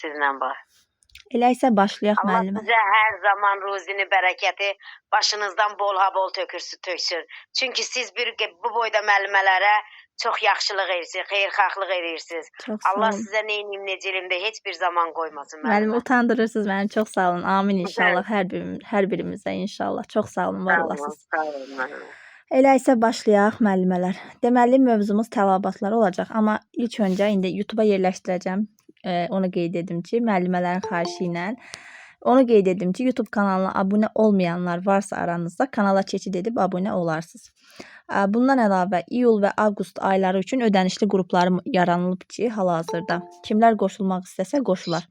Sizlə bax. Elə isə başlayaq Allah müəllimə. sizə hər zaman ruzini, bərəkəti başınızdan bol töksün. Çünki siz bu boyda müəllimələrə çox yaxşılıq edirsiniz, xeyirxahlıq edirsiniz. Çox sağ Allah olun. sizə neynim, necəlimdə heç bir zaman qoymasın Müəllimə müəllimə. utandırırsınız məni. Çox sağ olun. Amin inşallah hər birimizə inşallah. Çox sağ olun, var olasınız. Sağ olun müəllimə. Elə isə başlayaq müəllimələr. Deməli mövzumuz tələbatlar olacaq, amma ilk öncə indi YouTube-a yerləşdirəcəm. Onu qeyd edim ki, müəllimələrin xahişi ilə onu qeyd edim ki, YouTube kanalına abunə olmayanlar varsa aranızda kanala keçid edib abunə olarsınız. Bundan əlavə iyul və avqust ayları üçün ödənişli qruplarım yaranılıb ki, hal-hazırda kimlər qoşulmaq istəsə qoşular.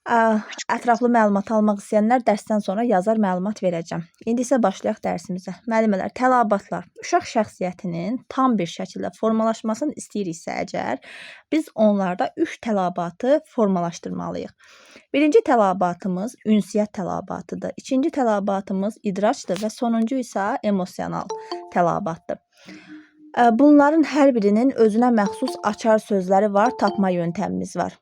Ətraflı məlumat almaq istəyənlər dərsdən sonra yazar məlumat verəcəm. İndi isə başlayaq dərsimizə. Müəllimələr, tələbatlar uşaq şəxsiyyətinin tam bir şəkildə formalaşmasını istəyiriksə əgər, biz onlarda 3 tələbatı formalaşdırmalıyıq. Birinci tələbatımız ünsiyyət tələbatıdır. İkinci tələbatımız idraçdır və sonuncu isə emosional tələbatdır. Bunların hər birinin özünə məxsus açar sözləri var, tapma yöntəmimiz var.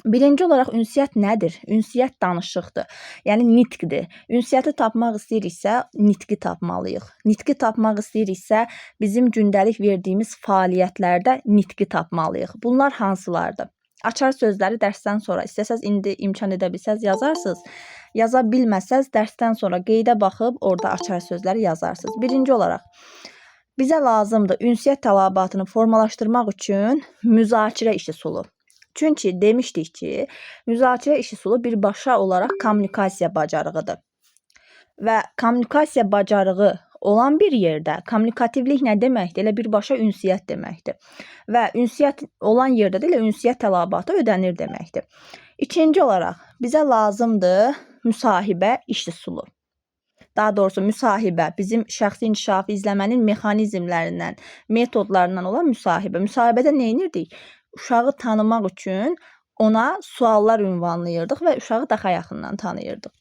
Birinci olaraq ünsiyyət nədir? Ünsiyyət danışıqdır. Yəni nitqdir. Ünsiyyəti tapmaq istəyiriksə nitqi tapmalıyıq. Nitqi tapmaq istəyiriksə bizim gündəlik verdiyimiz fəaliyyətlərdə nitqi tapmalıyıq. Bunlar hansılardır? Açar sözləri dərsdən sonra istəsəz indi imkan edə bilsəz yazarsınız. Yaza bilməsəz dərsdən sonra qeydə baxıb orada açar sözləri yazarsınız. Birinci olaraq bizə lazımdır ünsiyyət tələbatını formalaşdırmaq üçün müzakirə işi sulu. Çünki demişdik ki, müzakirə işi sulu birbaşa olaraq kommunikasiya bacarığıdır. Və kommunikasiya bacarığı olan bir yerdə kommunikativlik nə deməkdir? Elə birbaşa ünsiyyət deməkdir. Və ünsiyyət olan yerdə də elə ünsiyyət tələbatı ödənir deməkdir. İkinci olaraq bizə lazımdır müsahibə işi sulu. Daha doğrusu müsahibə bizim şəxsi inkişafı izləmənin mexanizmlərindən, metodlarından olan müsahibə. Müsahibədə nə edirdik? Uşağı tanımaq üçün ona suallar ünvanlayırdıq və uşağı daha yaxından tanıyırdıq.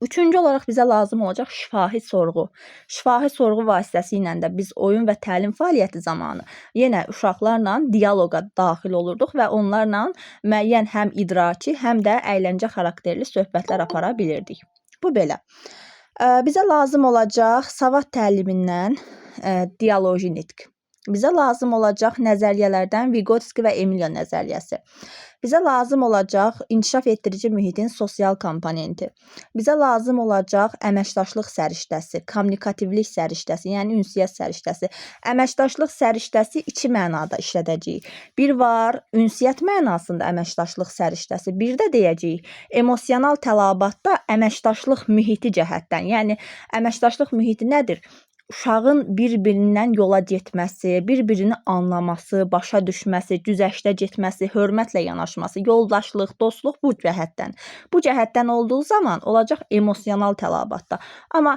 Üçüncü olaraq bizə lazım olacaq şifahi sorğu. Şifahi sorğu vasitəsilə də biz oyun və təlim fəaliyyəti zamanı yenə uşaqlarla dialoqa daxil olurduq və onlarla müəyyən həm idraki, həm də əyləncə xarakterli söhbətlər apara bilirdik. Bu belə. Bizə lazım olacaq savad təlimindən dialoji nitq. Bizə lazım olacaq nəzəriyyələrdən Vygotsky və Emilio nəzəriyyəsi. Bizə lazım olacaq inkişaf etdirici mühitin sosial komponenti. Bizə lazım olacaq əməkdaşlıq səriştəsi, kommunikativlik səriştəsi, yəni ünsiyyət səriştəsi. Əməkdaşlıq səriştəsi iki mənada işlədəcəyik. Bir var ünsiyyət mənasında əməkdaşlıq səriştəsi, bir də deyəcəyik emosional tələbatda əməkdaşlıq mühiti cəhətdən. Yəni əməkdaşlıq mühiti nədir? Uşağın bir-birindən yola getməsi, bir-birini anlaması, başa düşməsi, güzəştə getməsi, hörmətlə yanaşması, yoldaşlıq, dostluq bu cəhətdən. Bu cəhətdən olduğu zaman olacaq emosional tələbatda. Amma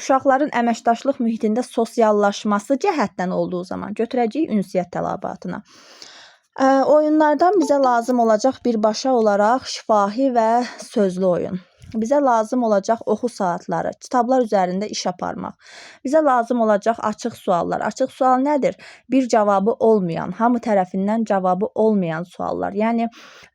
uşaqların əməkdaşlıq mühitində sosiallaşması cəhətdən olduğu zaman götürəcəyik ünsiyyət tələbatına. Oyunlardan bizə lazım olacaq birbaşa olaraq şifahi və sözlü oyun. Bizə lazım olacaq oxu saatları, kitablar üzərində iş aparmaq. Bizə lazım olacaq açıq suallar. Açıq sual nədir? Bir cavabı olmayan, hamı tərəfindən cavabı olmayan suallar. Yəni,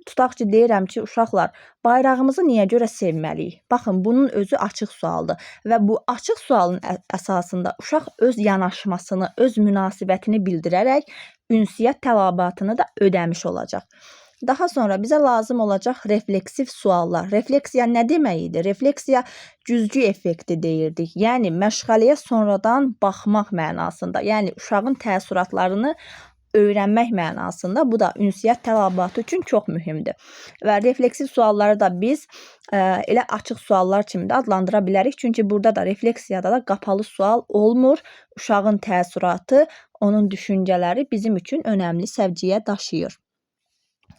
tutaq ki, deyirəm ki, uşaqlar, bayrağımızı niyə görə sevməliyik? Baxın, bunun özü açıq sualdır. Və bu açıq sualın əsasında uşaq öz yanaşmasını, öz münasibətini bildirərək ünsiyyət tələbatını da ödəmiş olacaq. Daha sonra bizə lazım olacaq refleksiv suallar. Refleksiya nə demək idi? Refleksiya güzgü effekti deyirdik. Yəni, məşğələyə sonradan baxmaq mənasında. Yəni, uşağın təəssüratlarını öyrənmək mənasında. Bu da ünsiyyət tələbatı üçün çox mühümdür. Və refleksiv sualları da biz elə açıq suallar kimi də adlandıra bilərik. Çünki burada da refleksiyada da qapalı sual olmur. Uşağın təəssüratı, onun düşüncələri bizim üçün önəmli səvciyyə daşıyır.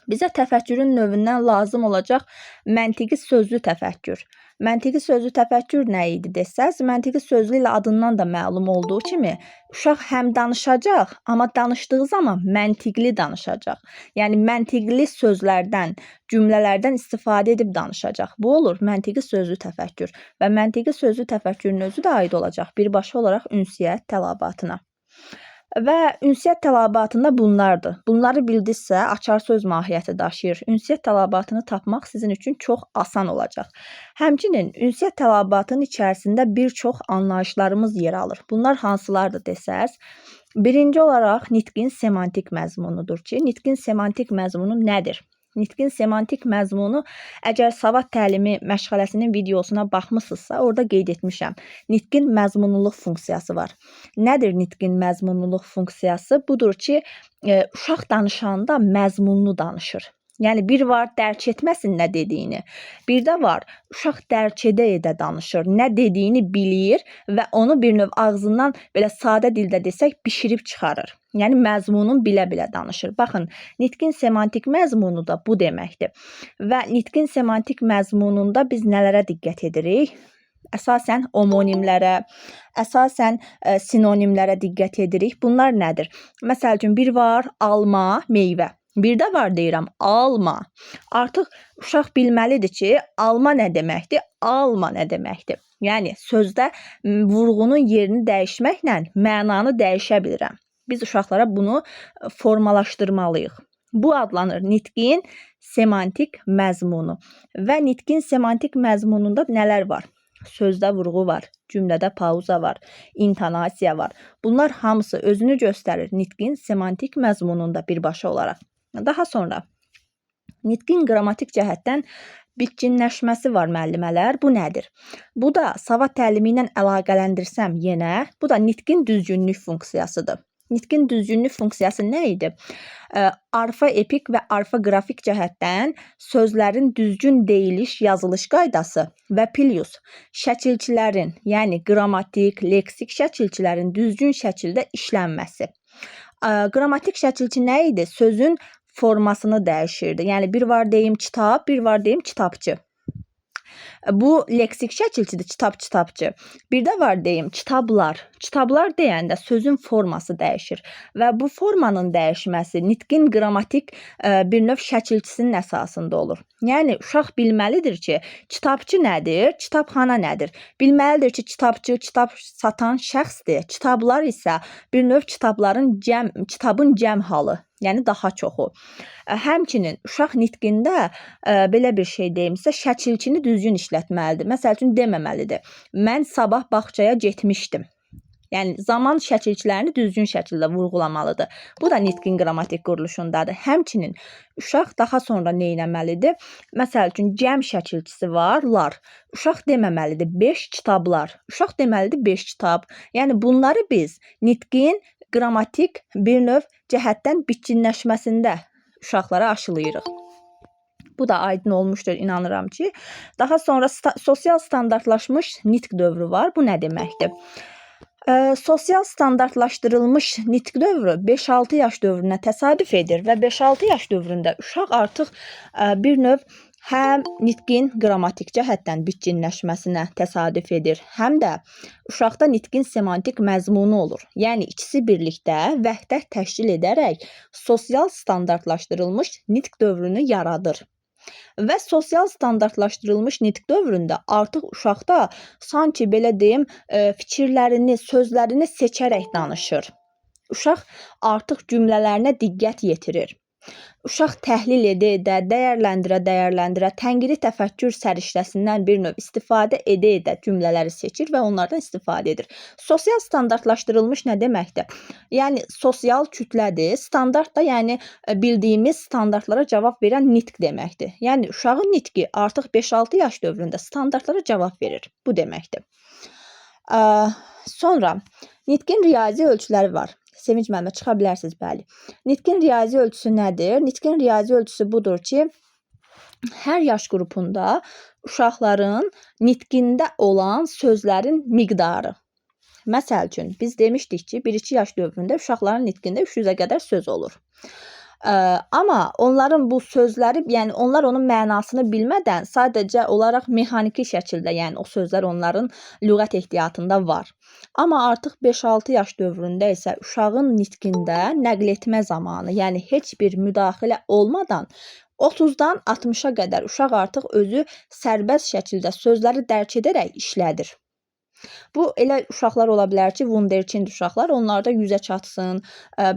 Bizə təfəkkürün növündən lazım olacaq məntiqi sözlü təfəkkür. Məntiqi sözlü təfəkkür nə idi desəz, məntiqi sözlü ilə adından da məlum olduğu kimi, uşaq həm danışacaq, amma danışdığı zaman məntiqli danışacaq. Yəni, məntiqli sözlərdən, cümlələrdən istifadə edib danışacaq. Bu olur məntiqi sözlü təfəkkür və məntiqi sözlü təfəkkürün özü də aid olacaq birbaşa olaraq ünsiyyət tələbatına. Və ünsiyyət tələbatında bunlardır. Bunları bildinizsə, açar söz mahiyyəti daşıyır. Ünsiyyət tələbatını tapmaq sizin üçün çox asan olacaq. Həmçinin ünsiyyət tələbatının içərisində bir çox anlayışlarımız yer alır. Bunlar hansılardır desəz, birinci olaraq nitqin semantik məzmunudur ki, nitqin semantik məzmunu nədir? Nitqin semantik məzmunu, əgər savad təlimi məşğələsinin videosuna baxmısınızsa, orada qeyd etmişəm. Nitqin məzmunluluq funksiyası var. Nədir nitqin məzmunluluq funksiyası? Budur ki, uşaq danışanda məzmunlu danışır. Yəni bir var dərk etməsin nə dediyini. Bir də var uşaq dərk edə danışır. Nə dediyini bilir və onu bir növ ağzından belə sadə dildə desək bişirib çıxarır. Yəni məzmunun bilə-bilə danışır. Baxın, nitqin semantik məzmunu da bu deməkdir. Və nitqin semantik məzmununda biz nələrə diqqət edirik? Əsasən homonimlərə, əsasən sinonimlərə diqqət edirik. Bunlar nədir? Məsəl üçün, bir var alma, meyvə. Bir də var deyirəm, alma. Artıq uşaq bilməlidir ki, alma nə deməkdir, alma nə deməkdir. Yəni, sözdə vurğunun yerini dəyişməklə mənanı dəyişə bilirəm. Biz uşaqlara bunu formalaşdırmalıyıq. Bu adlanır nitqin semantik məzmunu. Və nitqin semantik məzmununda nələr var? Sözdə vurğu var, cümlədə pauza var, intonasiya var. Bunlar hamısı özünü göstərir nitqin semantik məzmununda birbaşa olaraq. Daha sonra nitqin qrammatik cəhətdən bitkinləşməsi var müəllimələr. Bu nədir? Bu da savad təlimi ilə əlaqələndirsəm yenə, bu da nitqin düzgünlük funksiyasıdır. Nitqin düzgünlük funksiyası nə idi? Arfa-epik və arfa-qrafik cəhətdən sözlərin düzgün deyiliş, yazılış qaydası və plus şəkilçilərin, yəni qrammatik, leksik şəkilçilərin düzgün şəkildə işlənməsi. Qrammatik şəkilçi nə idi? Sözün formasını dəyişirdi. Yəni bir var deyim kitab, bir var deyim kitabçı. Bu leksik şəkilçidir, kitab-kitabçı. Bir də var deyim kitablar. Kitablar deyəndə sözün forması dəyişir və bu formanın dəyişməsi nitqin qrammatik bir növ şəkilçisinin əsasında olur. Yəni uşaq bilməlidir ki, kitabçı nədir, kitabxana nədir? Bilməlidir ki, kitabçı kitab satan şəxsdir. Kitablar isə bir növ kitabın cəm halı. Yəni daha çoxu. Həmçinin uşaq nitqində belə bir şey deyimsə, şəkilçini düzgün işlətməlidir. Məsəl üçün deməməlidir. Mən sabah bağçaya getmişdim. Yəni zaman şəkilçilərini düzgün şəkildə vurğulamalıdır. Bu da nitqin qrammatik quruluşundadır. Həmçinin uşaq daha sonra nə etməlidir? Məsəl üçün cəm şəkilçisi var, lar. Uşaq deməməlidir 5 kitablar. Uşaq deməlidir 5 kitab. Yəni bunları biz nitqin qrammatik bir növ cəhətdən bitkinləşməsində uşaqlara aşılayırıq. Bu da aydın olmuşdur, inanıram ki. Daha sonra sosial standartlaşmış nitq dövrü var. Bu nə deməkdir? Sosial standartlaşdırılmış nitq dövrü 5-6 yaş dövrünə təsadüf edir və 5-6 yaş dövründə uşaq artıq bir növ həm nitqin qrammatik cəhətdən bitkinləşməsinə təsadüf edir, həm də uşaqda nitqin semantik məzmunu olur. Yəni ikisi birlikdə vəhdət təşkil edərək sosial standartlaşdırılmış nitq dövrünü yaradır. Və sosial standartlaşdırılmış nitq dövründə artıq uşaqda sanki belə deyim, fikirlərini, sözlərini seçərək danışır. Uşaq artıq cümlələrinə diqqət yetirir. Uşaq təhlil edə, dəyərləndirə, tənqidi təfəkkür səriştəsindən bir növ istifadə edə cümlələri seçir və onlardan istifadə edir. Sosial standartlaşdırılmış nə deməkdir? Yəni sosial kütlədir. Standart da yəni bildiyimiz standartlara cavab verən nitq deməkdir. Yəni uşağın nitqi artıq 5-6 yaş dövründə standartlara cavab verir. Bu deməkdir. Sonra nitqin riyazi ölçüləri var. Sevinç müəllimə, çıxa bilərsiniz, bəli. Nitqin riyazi ölçüsü nədir? Nitqin riyazi ölçüsü budur ki, hər yaş qrupunda uşaqların nitqində olan sözlərin miqdarı. Məsəl üçün, biz demişdik ki, 1-2 yaş dövründə uşaqların nitqində 300-ə qədər söz olur. Amma onların bu sözləri, yəni onlar onun mənasını bilmədən sadəcə olaraq mexaniki şəkildə, yəni o sözlər onların lüğət ehtiyatında var. Amma artıq 5-6 yaş dövründə isə uşağın nitqində nəql etmə zamanı, yəni heç bir müdaxilə olmadan 30-dan 60-a qədər uşaq artıq özü sərbəst şəkildə sözləri dərk edərək işlədir. Bu elə uşaqlar ola bilər ki, wunderkind uşaqlar, onlarda 100-ə çatsın,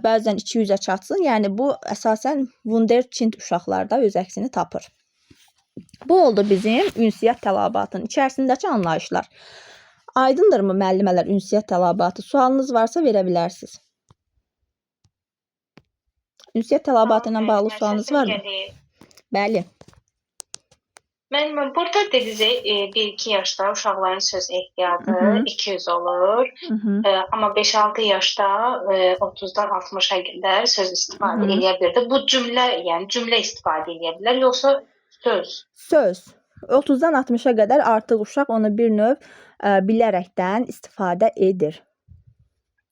bəzən 200-ə çatsın. Yəni bu əsasən wunderkind uşaqlarda öz əksini tapır. Bu oldu bizim ünsiyyət tələbatının içərisindəki anlayışlar. Aydındırmı müəllimələr ünsiyyət tələbatı? Sualınız varsa verə bilərsiniz. Ünsiyyət tələbatı ilə bağlı sualınız varmı? Bəli. Müəllimə, burada dediniz 1-2 yaşda uşaqların söz ehtiyatı 200 olur. Amma 5-6 yaşda 30-dan 60-a qədər söz istifadə edə bilər. Bu cümlə, yəni cümlə istifadə edə bilər, yoxsa söz? Söz. 30-dan 60-a qədər artıq uşaq onu bir növ bilərəkdən istifadə edir.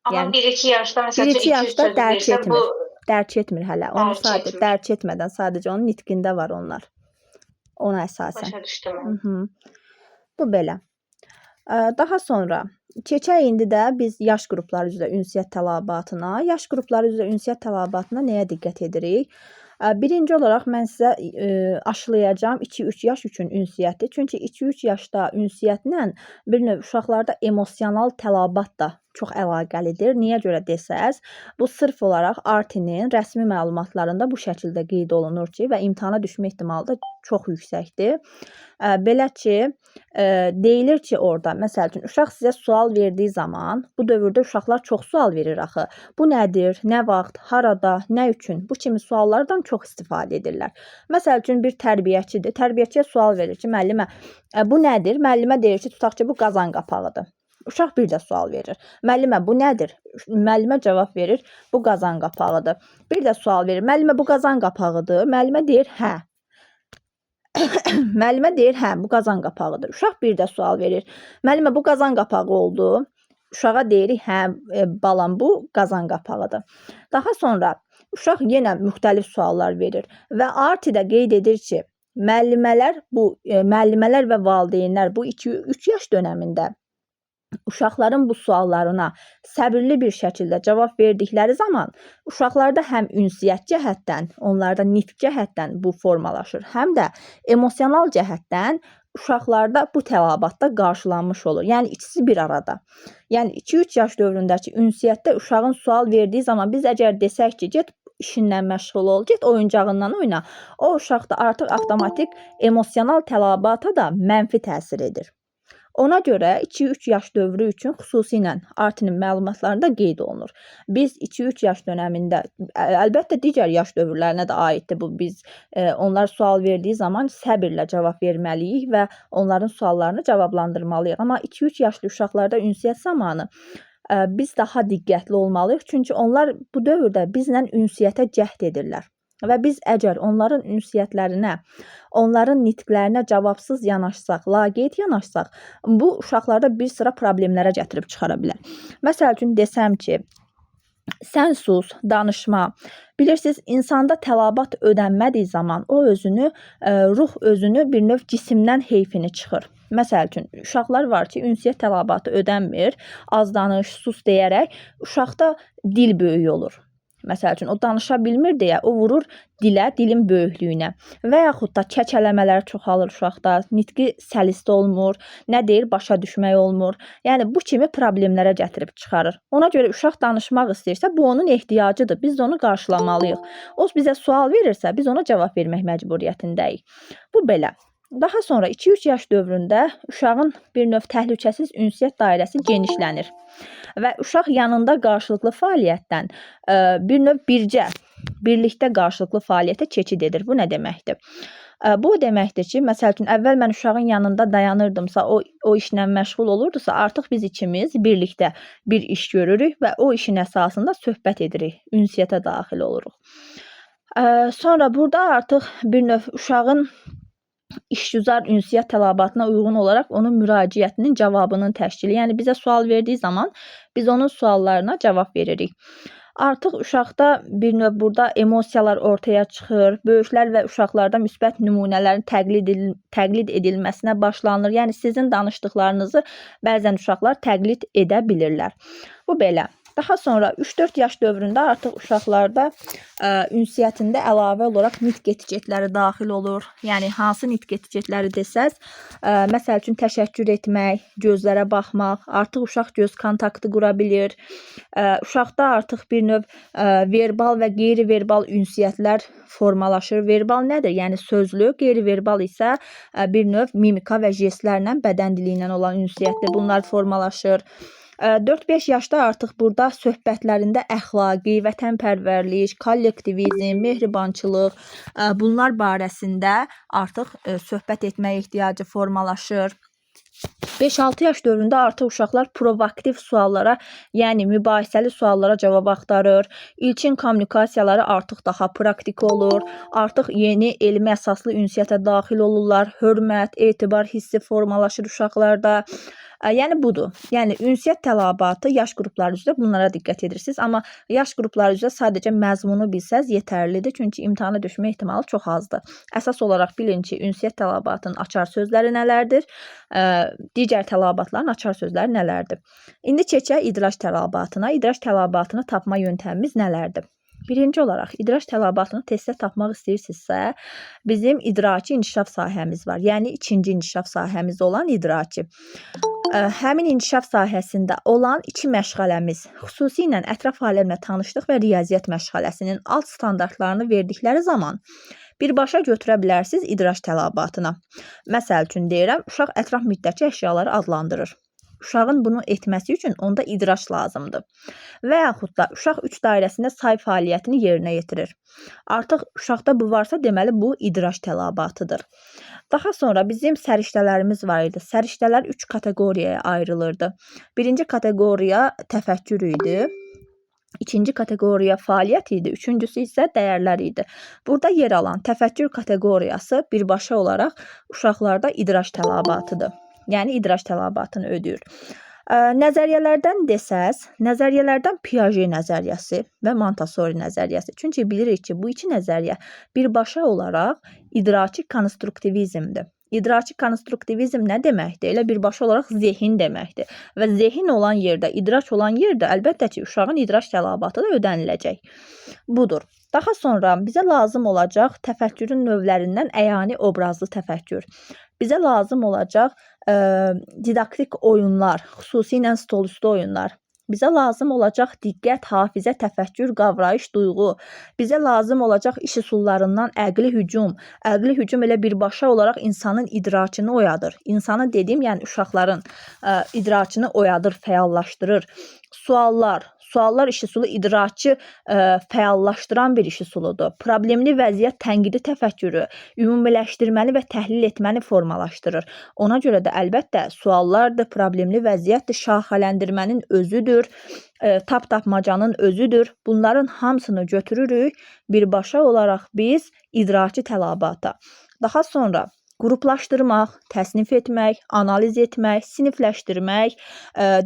Amma 1-2 yaşda məsələn 1-2 yaşda dərk etmir. Dərk etmir hələ. Onu sadəcə dərk etmədən sadəcə onun nitqində var onlar. Ona əsasən. Başa düşdüm. Bu belə. Daha sonra keçək indi də biz yaş qrupları üzrə ünsiyyət tələbatına. Yaş qrupları üzrə ünsiyyət tələbatına nəyə diqqət edirik? Birinci olaraq mən sizə aşılayacağım 2-3 yaş üçün ünsiyyəti. Çünki 2-3 yaşda ünsiyyətlə bir növ uşaqlarda emosional tələbat da çox əlaqəlidir. Niyə görə desəz, bu sırf olaraq ARTİ-nin rəsmi məlumatlarında bu şəkildə qeyd olunur ki, və imtahana düşmə ehtimalı da çox yüksəkdir. Belə ki, deyilir ki, orada, məsəl üçün, uşaq sizə sual verdiyi zaman, bu dövrdə uşaqlar çox sual verir axı. Bu nədir, nə vaxt, harada, nə üçün? Bu kimi suallardan çox istifadə edirlər. Məsəl üçün, bir tərbiyəçidir. Tərbiyəçiyə sual verir ki, müəllimə, bu nədir? Müəllimə deyir ki, tutaq ki, bu qazan qapağıdır. Uşaq bir də sual verir. Müəllimə, bu nədir? Müəllimə cavab verir, bu qazan qapağıdır. Bir də sual verir, müəllimə, bu qazan qapağıdır. Müəllimə deyir, hə. Müəllimə deyir, hə, bu qazan qapağıdır. Uşaq bir də sual verir. Müəllimə, bu qazan qapağı oldu. Uşağa deyirik, hə, balam, bu qazan qapağıdır. Daha sonra uşaq yenə müxtəlif suallar verir və ARTİ-də qeyd edir ki, müəllimələr və valideynlər bu 2-3 yaş dönəmində uşaqların bu suallarına səbirli bir şəkildə cavab verdikləri zaman uşaqlarda həm ünsiyyət cəhətdən, onlarda nitq cəhətdən bu formalaşır, həm də emosional cəhətdən uşaqlarda bu tələbatda qarşılanmış olur. Yəni ikisi bir arada. Yəni 2-3 yaş dövründəki ünsiyyətdə uşağın sual verdiyi zaman biz əgər desək ki, get işinlə məşğul ol, get oyuncağından oyna, o uşaqda artıq avtomatik emosional tələbata da mənfi təsir edir. Ona görə 2-3 yaş dövrü üçün xüsusilə ARTİ-nin məlumatlarında qeyd olunur. Biz 2-3 yaş dönəmində, əlbəttə digər yaş dövrlərinə də aiddir bu. Biz onlar sual verdiyi zaman səbirlə cavab verməliyik və onların suallarını cavablandırmalıyıq. Amma 2-3 yaşlı uşaqlarda ünsiyyət zamanı biz daha diqqətli olmalıyıq. Çünki onlar bu dövrdə bizlə ünsiyyətə cəhd edirlər. Və biz əgər onların ünsiyyətlərinə, onların nitqlərinə cavabsız yanaşsaq, laqeyd yanaşsaq, bu uşaqlarda bir sıra problemlərə gətirib çıxara bilər. Məsəl üçün desəm ki, sən sus, danışma. Bilirsiniz, insanda tələbat ödənmədiyi zaman o özünü, ruh özünü bir növ cisimdən heyfini çıxır. Məsəl üçün, uşaqlar var ki, ünsiyyət tələbatı ödənmir, az danış, sus deyərək uşaqda dil böyük olur. Məsəl üçün, o danışa bilmir deyə, o vurur dilə, dilin böyüklüyünə və yaxud da kəkələmələr çoxalır uşaqda, nitqi səlisdə olmur, nə deyir, başa düşmək olmur. Yəni, bu kimi problemlərə gətirib çıxarır. Ona görə uşaq danışmaq istəyirsə, bu onun ehtiyacıdır, biz onu qarşılamalıyıq. O bizə sual verirsə, biz ona cavab vermək məcburiyyətindəyik. Bu belə. Daha sonra 2-3 yaş dövründə uşağın bir növ təhlükəsiz ünsiyyət dairəsi genişlənir və uşaq yanında qarşılıqlı fəaliyyətdən bir növ birlikdə qarşılıqlı fəaliyyətə keçid edir. Bu nə deməkdir? Bu deməkdir ki, məsəl üçün, əvvəl mən uşağın yanında dayanırdımsa, o işlə məşğul olurdusa, artıq biz ikimiz birlikdə bir iş görürük və o işin əsasında söhbət edirik, ünsiyyətə daxil oluruq. Sonra burada artıq bir növ uşağın işgüzar ünsiyyət tələbatına uyğun olaraq onun müraciətinin cavabının təşkili. Yəni, bizə sual verdiyi zaman biz onun suallarına cavab veririk. Artıq uşaqda bir növ burada emosiyalar ortaya çıxır, böyüklər və uşaqlarda müsbət nümunələrin təqlid edilməsinə başlanır. Yəni, sizin danışdıqlarınızı bəzən uşaqlar təqlid edə bilirlər. Bu belə. Daha sonra 3-4 yaş dövründə artıq uşaqlarda ünsiyyətində əlavə olaraq nitq etiketləri daxil olur. Yəni hansı nitq etiketləri desəz, məsəl üçün təşəkkür etmək, gözlərə baxmaq, artıq uşaq göz kontaktı qura bilir. Uşaqda artıq bir növ verbal və qeyri-verbal ünsiyyətlər formalaşır. Verbal nədir? Yəni sözlü, qeyri-verbal isə bir növ mimika və jestlərlə, bədən dili ilə olan ünsiyyətdir. Bunlar formalaşır. 4-5 yaşda artıq burada söhbətlərində əxlaqi, vətənpərvərlik, kollektivizm, mehribançılıq bunlar barəsində artıq söhbət etmək ehtiyacı formalaşır. 5-6 yaş dövründə artıq uşaqlar proaktiv suallara, yəni mübahisəli suallara cavab axtarır. İlkin kommunikasiyaları artıq daha praktik olur. Artıq yeni elmi əsaslı ünsiyyətə daxil olurlar. Hörmət, etibar hissi formalaşır uşaqlarda. Yəni budur. Yəni ünsiyyət tələbatı yaş qrupları üzrə bunlara diqqət edirsiniz. Amma yaş qrupları üzrə sadəcə məzmunu bilsəz yetərlidir. Çünki imtahana düşmə ehtimalı çox azdır. Əsas olaraq bilin ki, ünsiyyət tələbatının açar sözləri nələrdir? Digər tələbatların açar sözləri nələrdir? İndi keçək idraç tələbatına. İdraç tələbatını tapma yöntəmimiz nələrdir? Birinci olaraq idraç tələbatını testdə tapmaq istəyirsinizsə, bizim idraki inkişaf sahəmiz var. Yəni ikinci inkişaf sahəmiz olan idraki. Həmin inkişaf sahəsində olan 2 məşğələmiz, xüsusilə ətraf aləmlə tanışlıq və riyaziyyat məşğələsinin alt standartlarını verdikləri zaman birbaşa götürə bilərsiniz idraç tələbatına. Məsəl üçün deyirəm, uşaq ətraf mühitdəki əşyaları adlandırır. Uşağın bunu etməsi üçün onda idraç lazımdır. Və yaxud da uşaq 3 dairəsində say fəaliyyətini yerinə yetirir. Artıq uşaqda bu varsa, deməli bu idraç tələbatıdır. Daha sonra bizim səriştələrimiz var idi. Səriştələr 3 kateqoriyaya ayrılırdı. Birinci kateqoriya təfəkkür idi. İkinci kateqoriya fəaliyyət idi. Üçüncüsü isə dəyərlər idi. Burada yer alan təfəkkür kateqoriyası birbaşa olaraq uşaqlarda idraç tələbatıdır. Yəni idraç tələbatını ödəyir. Nəzəriyyələrdən desəz, nəzəriyyələrdən Piaget nəzəriyyəsi və Montessori nəzəriyyəsi. Çünki bilirik ki, bu 2 nəzəriyyə birbaşa olaraq idraki konstruktivizmdir. İdraki konstruktivizm nə deməkdir? Elə birbaşa olaraq zehin deməkdir. Və zehin olan yerdə, idraç olan yerdə əlbəttə ki, uşağın idraç tələbatı da ödəniləcək. Budur. Daha sonra bizə lazım olacaq təfəkkürün növlərindən əyani obrazlı təfəkkür. Bizə lazım olacaq didaktik oyunlar, xüsusilə stolüstü oyunlar. Bizə lazım olacaq diqqət, hafizə, təfəkkür, qavrayış, duyğu. Bizə lazım olacaq iş üsullarından əqli hücum. Əqli hücum elə birbaşa olaraq insanın idrakını oyadır. İnsanı dediyim, yəni uşaqların idrakını oyadır, fəallaşdırır. Suallar iş üsulu idraki fəallaşdıran bir iş üsuludur. Problemli vəziyyət tənqidi təfəkkürü, ümumiləşdirməni və təhlil etməni formalaşdırır. Ona görə də əlbəttə suallardır, problemli vəziyyətdir, şaxələndirmənin özüdür, tapmacanın özüdür. Bunların hamısını götürürük birbaşa olaraq biz idraki tələbata. Daha sonra qruplaşdırmaq, təsnif etmək, analiz etmək, sinifləşdirmək,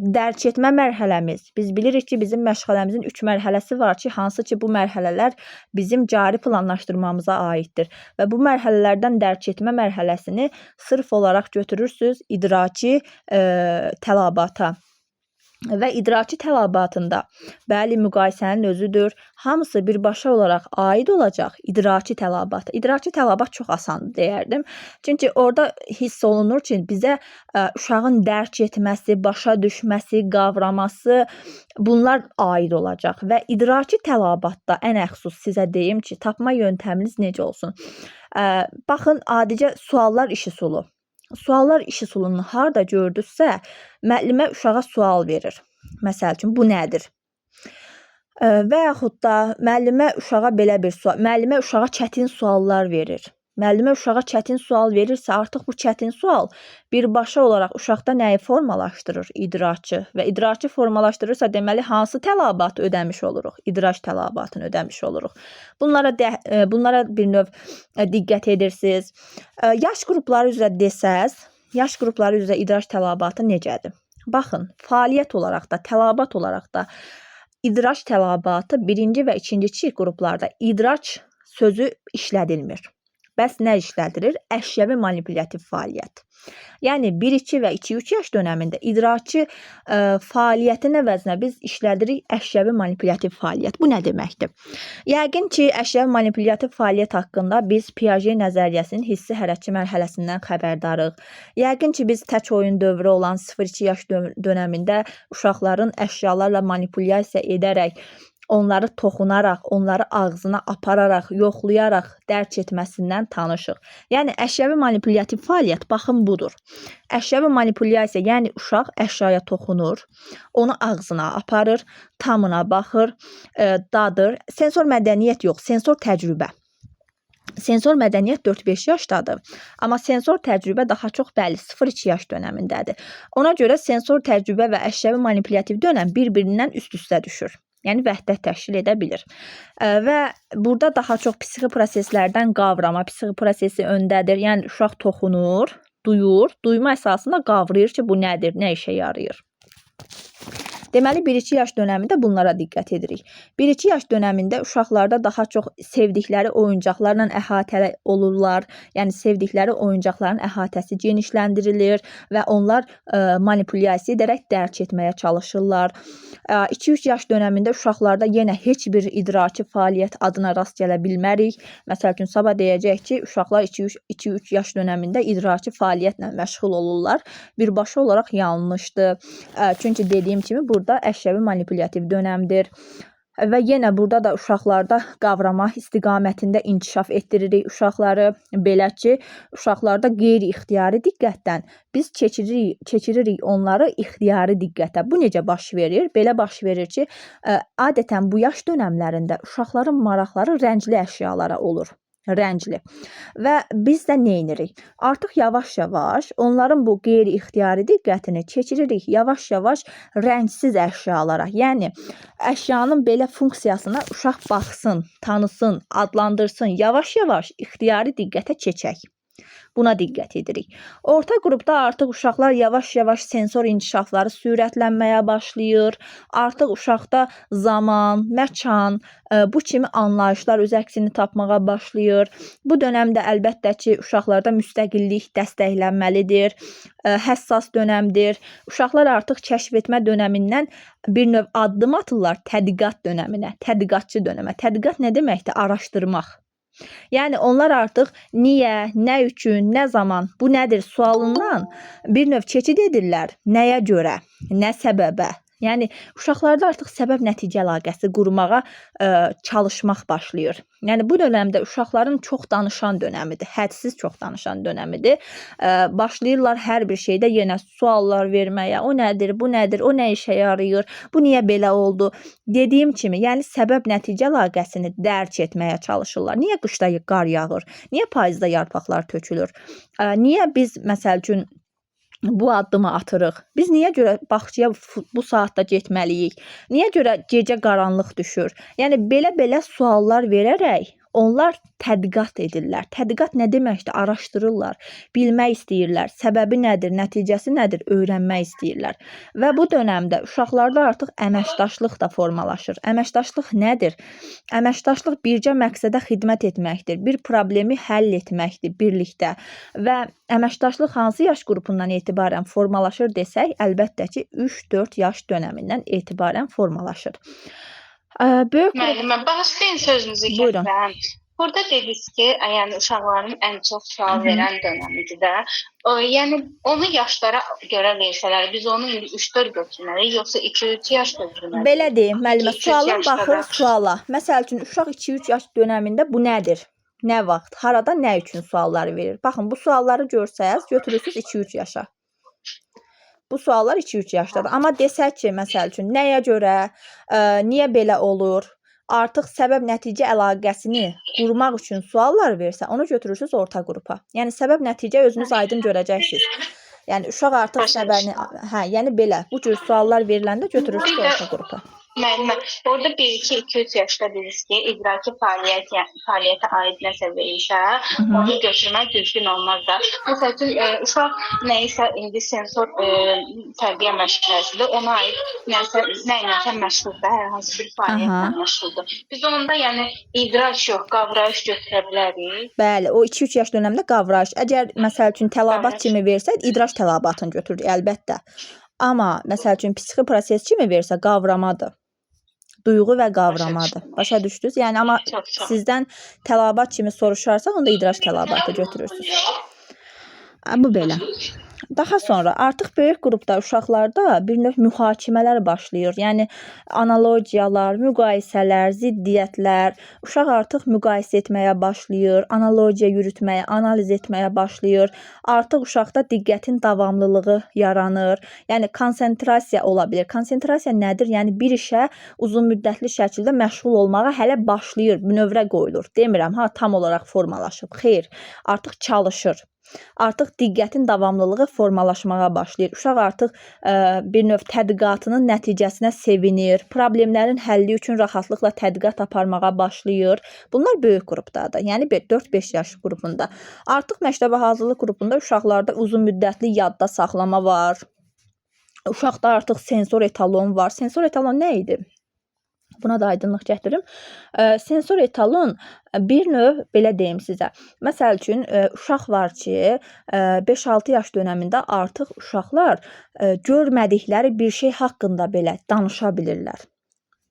dərk etmə mərhələmiz. Biz bilirik ki, bizim məşğələmizin 3 mərhələsi var ki, hansı ki bu mərhələlər bizim cari planlaşdırmamıza aiddir. Və bu mərhələlərdən dərk etmə mərhələsini sırf olaraq götürürsünüz idraki tələbata. Və idraki tələbatında bəli müqayisənin özüdür. Hamısı birbaşa olaraq aid olacaq idraki tələbata. İdraki tələbat çox asandır deyərdim. Çünki orada hiss olunur ki, bizə uşağın dərk etməsi, başa düşməsi, qavraması bunlar aid olacaq. Və idraki tələbatda ən əxsus sizə deyim ki, tapma yöntəminiz necə olsun? Baxın, adicə suallar iş üsulu. Suallar iş üsulunu harda gördünüzsə, müəllimə uşağa sual verir. Məsəl üçün, bu nədir? Və yaxud da müəllimə uşağa belə bir sual, müəllimə uşağa çətin suallar verir. Müəllimə uşağa çətin sual verirsə, artıq bu çətin sual birbaşa olaraq uşaqda nəyi formalaşdırır? İdraki. Və idraki formalaşdırırsa, deməli, hansı tələbatı ödəmiş oluruq? İdraç tələbatını ödəmiş oluruq. Bunlara bir növ diqqət edirsiniz. Yaş qrupları üzrə desəz, yaş qrupları üzrə idraç tələbatı necədir? Baxın, fəaliyyət olaraq da, tələbat olaraq da idraç tələbatı birinci və ikinci qruplarda idraç sözü işlədilmir. Bəs nə işlədirir? Əşyəvi manipulyattiv fəaliyyət. Yəni 1-2 və 2-3 yaş dönəmində idraki fəaliyyətin əvəzinə biz işlədirik əşyəvi manipulyattiv fəaliyyət. Bu nə deməkdir? Yəqin ki, əşyəvi manipulyattiv fəaliyyət haqqında biz Piaget nəzəriyyəsinin hissi hərəkəti mərhələsindən xəbərdarıq. Yəqin ki, biz tək oyun dövrü olan 0-2 yaş dönəmində uşaqların əşyalarla manipulyasiya edərək, onları toxunaraq, onları ağzına apararaq, yoxlayaraq dərk etməsindən tanışıq. Yəni, əşyəvi manipulyattiv fəaliyyət, baxın, budur. Əşyəvi manipulyasiya, yəni uşaq əşyaya toxunur, onu ağzına aparır, tamına baxır, dadır. Sensor mədəniyyət yox, sensor təcrübə. Sensor mədəniyyət 4-5 yaşdadır. Amma sensor təcrübə daha çox bəli 0-2 yaş dönəmindədir. Ona görə sensor təcrübə və əşyəvi manipulyattiv dönəm bir-birindən üst-üstə düşür. Yəni vəhdət təşkil edə bilir. Və burada daha çox psixi proseslərdən qavrama, psixi prosesi öndədir. Yəni uşaq toxunur, duyur, duyma əsasında qavrayır ki, bu nədir, nə işə yarayır. Deməli, 1-2 yaş dönəmində bunlara diqqət edirik. 1-2 yaş dönəmində uşaqlarda daha çox sevdikləri oyuncaqlarla əhatəli olurlar. Yəni, sevdikləri oyuncaqların əhatəsi genişləndirilir və onlar manipulyasiya edərək dərk etməyə çalışırlar. 2-3 yaş dönəmində uşaqlarda yenə heç bir idraki fəaliyyət adına rast gələ bilmərik. Məsəl üçün, sabah deyəcək ki, uşaqlar 2-3 yaş dönəmində idraki fəaliyyətlə məşğul olurlar. Birbaşa olaraq yanlışdır. Çünki dediyim kimi, burada əşyəvi manipulyattiv dönəmdir. Və yenə burada da uşaqlarda qavrama istiqamətində inkişaf etdiririk uşaqları. Belə ki, uşaqlarda qeyri-ixtiyari diqqətdən biz keçiririk onları ixtiyari diqqətə. Bu necə baş verir? Belə baş verir ki, adətən bu yaş dönəmlərində uşaqların maraqları rəngli əşyalara olur. Rəngli. Və biz də nə edirik? Artıq yavaş-yavaş onların bu qeyri-ixtiyari diqqətini keçiririk yavaş-yavaş rəngsiz əşyalara. Yəni, əşyanın belə funksiyasına uşaq baxsın, tanısın, adlandırsın, yavaş-yavaş ixtiyari diqqətə keçək. Buna diqqət edirik. Orta qrupda artıq uşaqlar yavaş-yavaş sensor inkişafları sürətlənməyə başlayır. Artıq uşaqda zaman, məkan, bu kimi anlayışlar öz əksini tapmağa başlayır. Bu dönəmdə əlbəttə ki, uşaqlarda müstəqillik dəstəklənməlidir. Həssas dönəmdir. Uşaqlar artıq kəşf etmə dönəmindən bir növ addım atırlar tədqiqat dönəminə, tədqiqatçı dönəmə. Tədqiqat nə deməkdir? Araşdırmaq. Yəni, onlar artıq niyə, nə üçün, nə zaman, bu nədir sualından bir növ keçid edirlər. Nəyə görə, nə səbəbə? Yəni, uşaqlarda artıq səbəb-nəticə əlaqəsi qurmağa çalışmaq başlayır. Yəni, bu dönəmdə uşaqların çox danışan dönəmidir, hədsiz çox danışan dönəmidir. Başlayırlar hər bir şeydə yenə suallar verməyə, o nədir, bu nədir, o nə işə yarayır, bu niyə belə oldu? Dediyim kimi, yəni səbəb-nəticə əlaqəsini dərk etməyə çalışırlar. Niyə qışda qar yağır? Niyə payızda yarpaqlar tökülür? Niyə biz, məsəl üçün, bu addımı atırıq? Biz niyə görə bağçaya bu saatda getməliyik? Niyə görə gecə qaranlıq düşür? Yəni, belə suallar verərək onlar tədqiqat edirlər. Tədqiqat nə deməkdir? Araşdırırlar, bilmək istəyirlər, səbəbi nədir, nəticəsi nədir, öyrənmək istəyirlər. Və bu dönəmdə uşaqlarda artıq əməkdaşlıq da formalaşır. Əməkdaşlıq nədir? Əməkdaşlıq bircə məqsədə xidmət etməkdir, bir problemi həll etməkdir birlikdə. Və əməkdaşlıq hansı yaş qrupundan etibarən formalaşır desək, əlbəttə ki, 3-4 yaş dönəmindən etibarən formalaşır. Müəllimə, bağışlayın sözünüzü kəsəm. Burada dediniz ki, yəni uşaqların ən çox sual verən dönəmidir də. Yəni onu yaşlara görə versələr, biz onu indi 3-4 götürməliyik, yoxsa 2-3 yaş götürməliyik? Belə deyim, müəllimə, sualın baxır suala. Məsəl üçün, uşaq 2-3 yaş dönəmində bu nədir? Nə vaxt, harada, nə üçün sualları verir? Baxın, bu sualları görsəz, götürürsünüz 2-3 yaşa. Bu suallar 2-3 yaşdadır. Amma desək ki, məsəl üçün, nəyə görə, niyə belə olur, artıq səbəb-nəticə əlaqəsini qurmaq üçün suallar versə, onu götürürsünüz orta qrupa. Yəni, səbəb-nəticə özünüz aydın görəcəksiniz. Yəni, uşaq artıq səbəbini, yəni belə, bu cür suallar veriləndə götürürsünüz orta qrupa. Müəllimə, orada 1-2-2-3 yaşda dediniz ki, idraki fəaliyyətə aid nəsə verirsə, onu götürmək düzgün olmaz da. Məsəl üçün, uşaq nəyisə indi sensor tərbiyə məşqlərində ona aid nəyinəsə məşğuldur, hər hansı bir fəaliyyətlə məşğuldur. Biz onda yəni idraç yox, qavrayış götürə bilərik. Bəli, o 2-3 yaş dönəmində qavrayış. Əgər məsəl üçün tələbat kimi versə, idraç tələbatını götürür əlbəttə. Amma məsəl üçün psixi proses kimi versə, qavramadır. Duyğu və qavramadır. Başa düşdünüz? Yəni amma sizdən tələbat kimi soruşarsa, onda idraç tələbatı götürürsünüz. Bu belə. Daha sonra artıq böyük qrupda uşaqlarda bir növ mühakimələr başlayır. Yəni analogiyalar, müqayisələr, ziddiyyətlər. Uşaq artıq müqayisə etməyə başlayır, analogiya yürütməyə, analiz etməyə başlayır. Artıq uşaqda diqqətin davamlılığı yaranır. Yəni konsentrasiya ola bilər. Konsentrasiya nədir? Yəni bir işə uzunmüddətli şəkildə məşğul olmağa hələ başlayır, bünövrə qoyulur. Demirəm, tam olaraq formalaşıb. Xeyr, artıq çalışır. Artıq diqqətin davamlılığı formalaşmağa başlayır. Uşaq artıq bir növ tədqiqatının nəticəsinə sevinir. Problemlərin həlli üçün rahatlıqla tədqiqat aparmağa başlayır. Bunlar böyük qrupdadır. Yəni 4-5 yaş qrupunda. Artıq məktəbə hazırlıq qrupunda uşaqlarda uzunmüddətli yadda saxlama var. Uşaqda artıq sensor etalon var. Sensor etalon nə idi? Buna da aydınlıq gətirim. Sensor etalon bir növ belə deyim sizə. Məsəl üçün uşaq var ki, 5-6 yaş dönəmində artıq uşaqlar görmədikləri bir şey haqqında belə danışa bilirlər.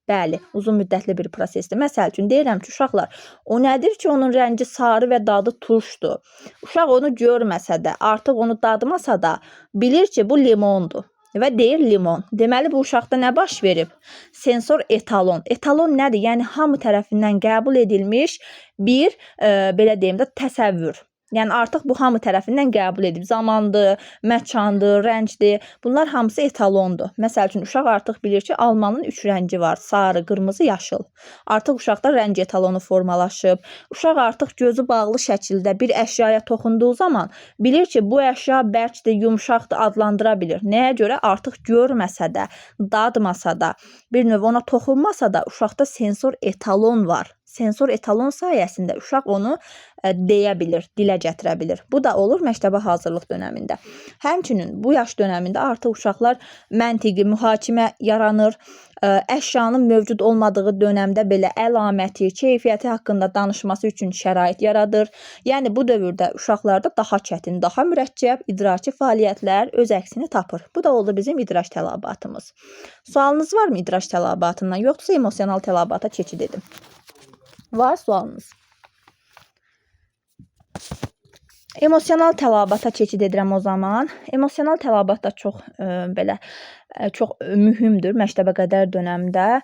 Bəli, uzun müddətli bir prosesdir. Məsəl üçün deyirəm ki, uşaqlar, o nədir ki, onun rəngi sarı və dadı turşdur. Uşaq onu görməsə də, artıq onu dadmasa da bilir ki, bu limondur. Və deyir limon. Deməli, bu uşaqda nə baş verib? Sensor etalon. Etalon nədir? Yəni, hamı tərəfindən qəbul edilmiş bir, belə deyim də, təsəvvür. Yəni, artıq bu hamı tərəfindən qəbul edib. Zamandır, məkandır, rəngdir. Bunlar hamısı etalondur. Məsəl üçün, uşaq artıq bilir ki, almanın 3 rəngi var. Sarı, qırmızı, yaşıl. Artıq uşaqda rəng etalonu formalaşıb. Uşaq artıq gözü bağlı şəkildə bir əşyaya toxunduğu zaman bilir ki, bu əşya bərkdir, yumşaqdır, adlandıra bilir. Nəyə görə? Artıq görməsə də, dadmasa da, bir növ ona toxunmasa da uşaqda sensor etalon var. Sensor etalon sayəsində uşaq onu deyə bilir, dilə gətirə bilir. Bu da olur məktəbə hazırlıq dönəmində. Həmçinin bu yaş dönəmində artıq uşaqlar məntiqi, mühakimə yaranır. Əşyanın mövcud olmadığı dönəmdə belə əlaməti, keyfiyyəti haqqında danışması üçün şərait yaradır. Yəni bu dövrdə uşaqlarda daha çətin, daha mürəkkəb idraki fəaliyyətlər öz əksini tapır. Bu da oldu bizim idraç tələbatımız. Sualınız varmı idraç tələbatından, yoxsa emosional tələbata keçid edim? Var sualınız? Emosional tələbata keçid edirəm o zaman. Emosional tələbat da çox çox mühümdür məktəbə qədər dönəmdə.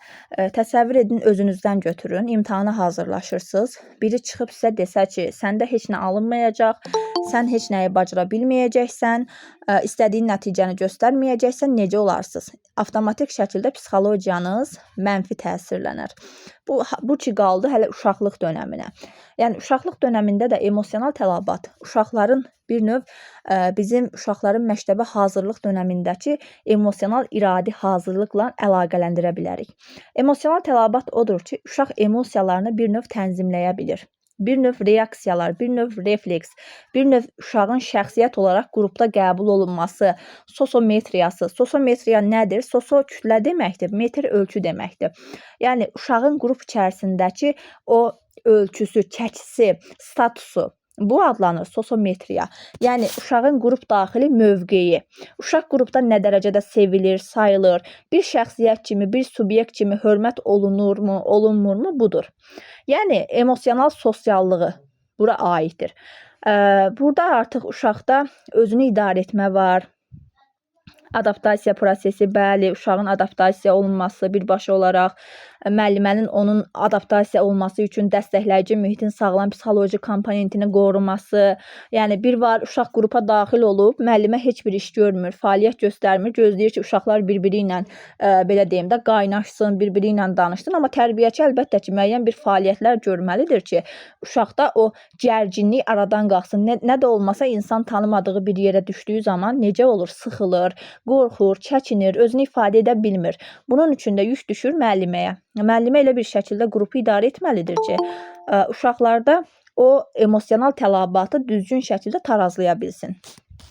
Təsəvvür edin, özünüzdən götürün. İmtahana hazırlaşırsınız. Biri çıxıb sizə desə ki, səndə heç nə alınmayacaq, sən heç nəyi bacara bilməyəcəksən, istədiyin nəticəni göstərməyəcəksən, necə olarsınız? Avtomatik şəkildə psixologiyanız mənfi təsirlənər. Bu ki, qaldı hələ uşaqlıq dönəminə. Yəni, uşaqlıq dönəmində də emosional tələbat uşaqların bir növ bizim uşaqların məktəbə hazırlıq dönəmindəki emosional iradi hazırlıqla əlaqələndirə bilərik. Emosional tələbat odur ki, uşaq emosiyalarını bir növ tənzimləyə bilir. Bir növ reaksiyalar, bir növ refleks, bir növ uşağın şəxsiyyət olaraq qrupda qəbul olunması, sosiometriyası. Sosiometriya nədir? Soso kütlə deməkdir, metr ölçü deməkdir. Yəni, uşağın qrup içərisindəki o ölçüsü, çəkisi, statusu. Bu adlanır sosiometriya. Yəni, uşağın qrup daxili mövqeyi. Uşaq qrupda nə dərəcədə sevilir, sayılır, bir şəxsiyyət kimi, bir subyekt kimi hörmət olunurmu, olunmurmu? Budur. Yəni, emosional sosiallığı bura aiddir. Burada artıq uşaqda özünü idarə etmə var. Adaptasiya prosesi, bəli, uşağın adaptasiya olunması birbaşa olaraq müəllimənin onun adaptasiya olması üçün dəstəkləyici mühitin sağlam psixoloji komponentini qoruması. Yəni bir var, uşaq qrupa daxil olub, müəllimə heç bir iş görmür, fəaliyyət göstərmir, gözləyir ki, uşaqlar bir-biri ilə belə deyim də qaynaşsın, bir-biri ilə danışsın, amma tərbiyəçi əlbəttə ki, müəyyən bir fəaliyyətlər görməlidir ki, uşaqda o gərginlik aradan qalxsın. Nə də olmasa insan tanımadığı bir yerə düşdüyü zaman necə olur? Sıxılır, qorxur, çəkinir, özünü ifadə edə bilmir. Bunun üçün də yük düşür müəlliməyə. Müəllimə elə bir şəkildə qrupu idarə etməlidir ki, uşaqlarda o emosional tələbatı düzgün şəkildə tarazlaya bilsin.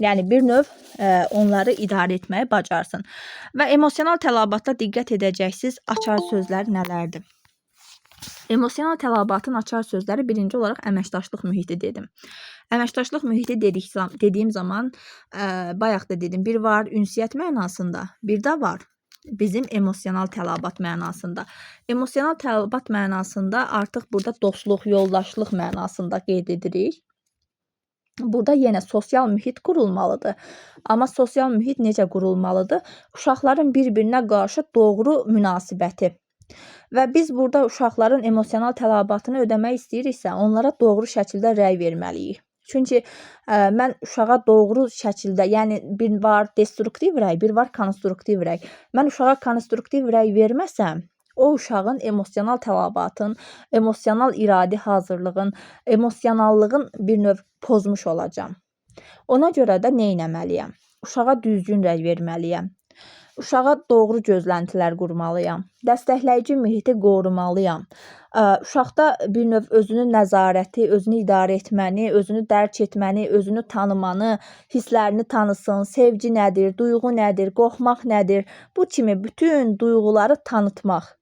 Yəni bir növ onları idarə etməyi bacarsın. Və emosional tələbatda diqqət edəcəksiniz, açar sözlər nələrdir? Emosional tələbatın açar sözləri birinci olaraq əməkdaşlıq mühiti dedim. Əməkdaşlıq mühiti dediyim zaman bayaq da dedim, bir var ünsiyyət mənasında, bir də var bizim emosional tələbat mənasında. Emosional tələbat mənasında artıq burada dostluq, yoldaşlıq mənasında qeyd edirik. Burada yenə sosial mühit qurulmalıdır. Amma sosial mühit necə qurulmalıdır? Uşaqların bir-birinə qarşı doğru münasibəti. Və biz burada uşaqların emosional tələbatını ödəmək istəyiriksə, onlara doğru şəkildə rəy verməliyik. Çünki mən uşağa doğru şəkildə, yəni bir var destruktiv rəy, bir var konstruktiv rəy. Mən uşağa konstruktiv rəy verməsəm, o uşağın emosional tələbatın, emosional iradi hazırlığın, emosionallığın bir növ pozmuş olacam. Ona görə də nə etməliyəm? Uşağa düzgün rəy verməliyəm. Uşağa doğru gözləntilər qurmalıyam. Dəstəkləyici mühiti qorumalıyam. Uşaqda bir növ özünün nəzarəti, özünü idarə etməni, özünü dərk etməni, özünü tanımanı, hisslərini tanısın, sevgi nədir, duyğu nədir, qorxmaq nədir, bu kimi bütün duyğuları tanıtmaq.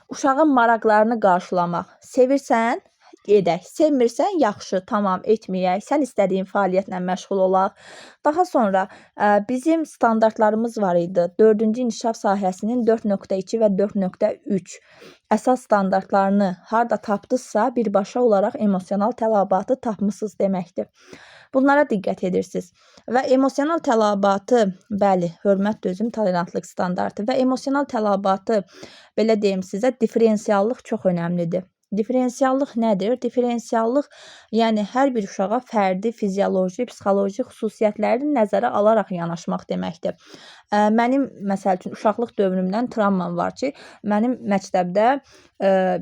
Uşağın maraqlarını qarşılamaq. Sevirsən, edək. Sevmirsən, yaxşı, tamam, etməyək. Sən istədiyin fəaliyyətlə məşğul olaq. Daha sonra bizim standartlarımız var idi. 4-cü inkişaf sahəsinin 4.2 və 4.3 əsas standartlarını harda tapdınızsa, birbaşa olaraq emosional tələbatı tapmısınız deməkdir. Bunlara diqqət edirsiniz. Və emosional tələbatı, bəli, hörmət dözüm, tolerantlıq standartı və emosional tələbatı, belə deyim sizə, diferensiallıq çox önəmlidir. Diferensiallıq nədir? Diferensiallıq, yəni hər bir uşağa fərdi fizioloji, psixoloji xüsusiyyətlərini nəzərə alaraq yanaşmaq deməkdir. Mənim, məsəl üçün, uşaqlıq dövrümdən travmam var ki, mənim məktəbdə,